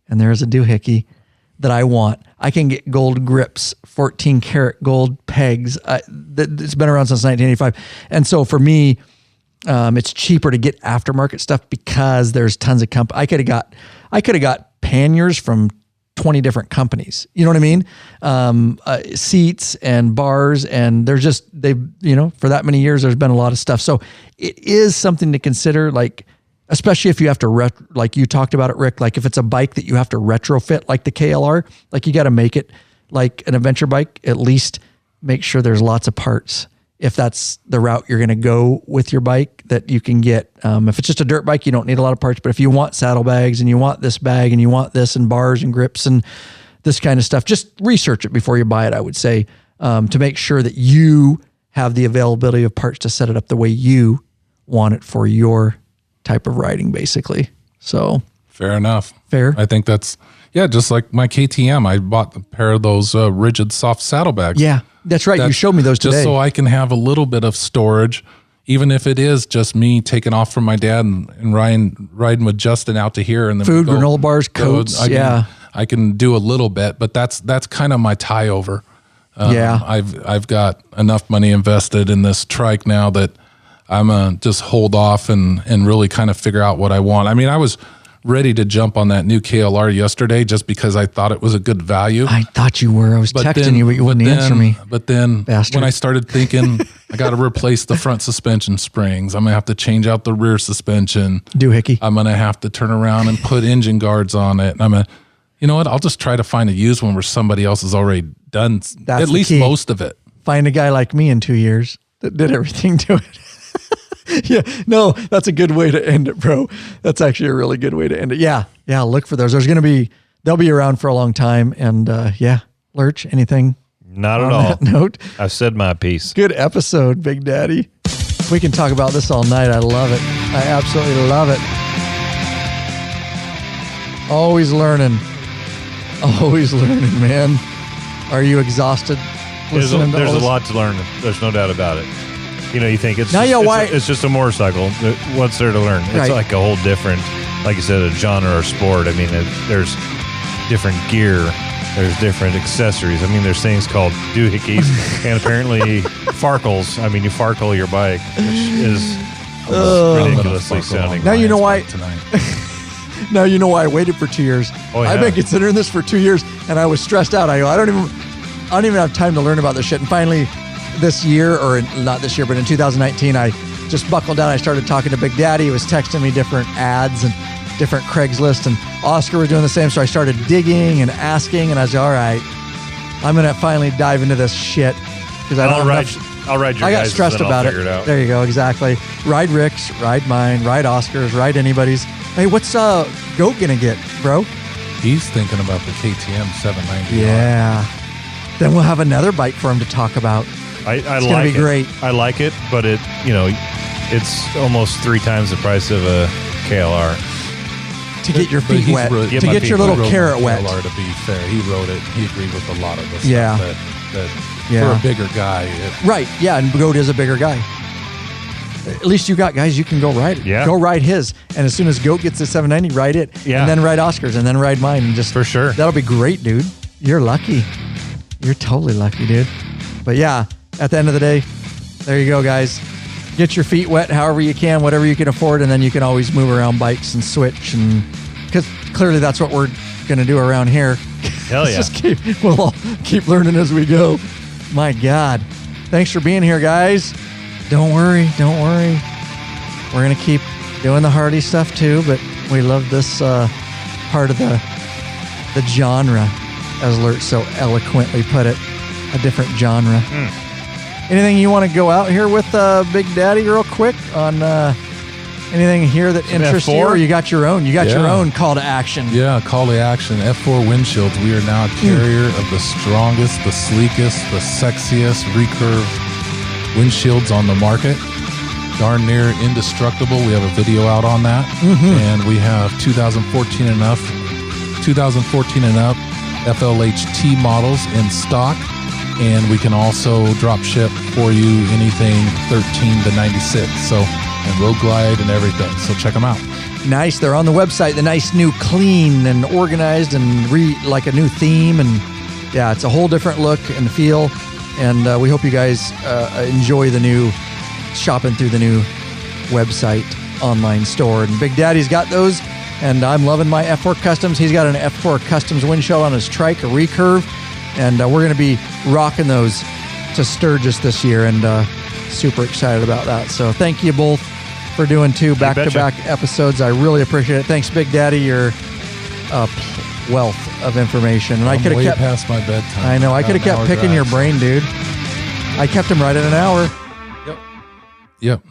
and there is a doohickey that I want. I can get gold grips, 14 karat gold pegs. It's been around since 1985. And so for me, it's cheaper to get aftermarket stuff because there's tons of I could have got panniers from 20 different companies. You know what I mean? Seats and bars, and for that many years, there's been a lot of stuff. So it is something to consider, like, especially if you have to, like you talked about it, Rick, like if it's a bike that you have to retrofit, like the KLR, like you got to make it like an adventure bike, at least make sure there's lots of parts. If that's the route you're going to go with your bike, that you can get. If it's just a dirt bike, you don't need a lot of parts. But if you want saddlebags and you want this bag and you want this and bars and grips and this kind of stuff, just research it before you buy it, I would say, to make sure that you have the availability of parts to set it up the way you want it for your type of riding, basically. So fair enough. Fair. I think that's, just like my KTM. I bought a pair of those rigid soft saddlebags. Yeah. That's right. You showed me those today. Just so I can have a little bit of storage, even if it is just me taking off from my dad and riding with Justin out to here. And then food, granola bars, coats. I can do a little bit, but that's kind of my tie over. I've got enough money invested in this trike now that I'm just hold off and really kind of figure out what I want. I mean, I was ready to jump on that new KLR yesterday just because I thought it was a good value. I thought you were. I was texting you, but you wouldn't answer me. But then when I started thinking, I got to replace the front suspension springs. I'm going to have to change out the rear suspension. Doohickey. I'm going to have to turn around and put engine guards on it. And you know what? I'll just try to find a used one where somebody else has already done at least most of it. Find a guy like me in 2 years that did everything to it. That's a good way to end it, bro. That's actually a really good way to end it. Yeah. Look for those. They'll be around for a long time. And Lurch, anything? Not at all. That note, I've said my piece. good episode, Big Daddy. We can talk about this all night. I love it. I absolutely love it. Always learning. Always learning, man. Are you exhausted? There's a lot to learn. There's no doubt about it. You know, you think it's just a motorcycle. What's there to learn? It's like a whole different, like you said, a genre or sport. I mean, there's different gear. There's different accessories. I mean, there's things called doohickeys and apparently Farkles. I mean, you Farkle your bike, which is ridiculously sounding. Now you know why. Now you know why I waited for 2 years. Oh, yeah. I've been considering this for 2 years, and I was stressed out. I don't even have time to learn about this shit. And finally, this year, or not this year, but in 2019, I just buckled down. I started talking to Big Daddy. He was texting me different ads and different Craigslist, and Oscar was doing the same. So I started digging and asking, and I was like, all right, I'm going to finally dive into this shit. Because I'll ride your I got stressed about it. There you go, exactly. Ride Rick's, ride mine, ride Oscar's, ride anybody's. Hey, what's Goat going to get, bro? He's thinking about the KTM 790. Yeah. Then we'll have another bike for him to talk about. It's going to be great. I like it, but it's almost 3 times the price of a KLR. To get your feet wet. To get your little carrot wet. KLR, to be fair, he rode it. He agreed with a lot of the stuff that for a bigger guy. Right, yeah, and Goat is a bigger guy. At least you got guys you can go ride it. Yeah. Go ride his. And as soon as Goat gets the 790, ride it. Yeah. And then ride Oscar's and then ride mine. And just for sure. That'll be great, dude. You're lucky. You're totally lucky, dude. But yeah, at the end of the day, there you go, guys. Get your feet wet however you can, whatever you can afford, and then you can always move around bikes and switch. And because clearly that's what we're going to do around here. Hell yeah. We'll all keep learning as we go. My God. Thanks for being here, guys. Don't worry. We're going to keep doing the Harley stuff too, but we love this part of the genre, as Lurch so eloquently put it, a different genre. Anything you want to go out here with, Big Daddy, real quick on anything here that interests you, or you got your own? You got your own call to action. Yeah, call to action. F4 windshields. We are now a carrier of the strongest, the sleekest, the sexiest recurve windshields on the market. Darn near indestructible. We have a video out on that. And we have 2014 and up FLHT models in stock. And we can also drop ship for you anything 13 to 96. So, and Road Glide and everything. So check them out. Nice. They're on the website. The nice new clean and organized and like a new theme. And yeah, it's a whole different look and feel. And we hope you guys enjoy the new shopping through the new website online store. And Big Daddy's got those. And I'm loving my F4 Customs. He's got an F4 Customs windshield on his trike, a recurve. And we're going to be rocking those to Sturgis this year, and super excited about that. So thank you both for doing 2 back-to-back episodes. I really appreciate it. Thanks, Big Daddy. Your wealth of information. And I could have kept past my bedtime. I know. I could have kept picking your brain, dude. I kept him right at an hour. Yep.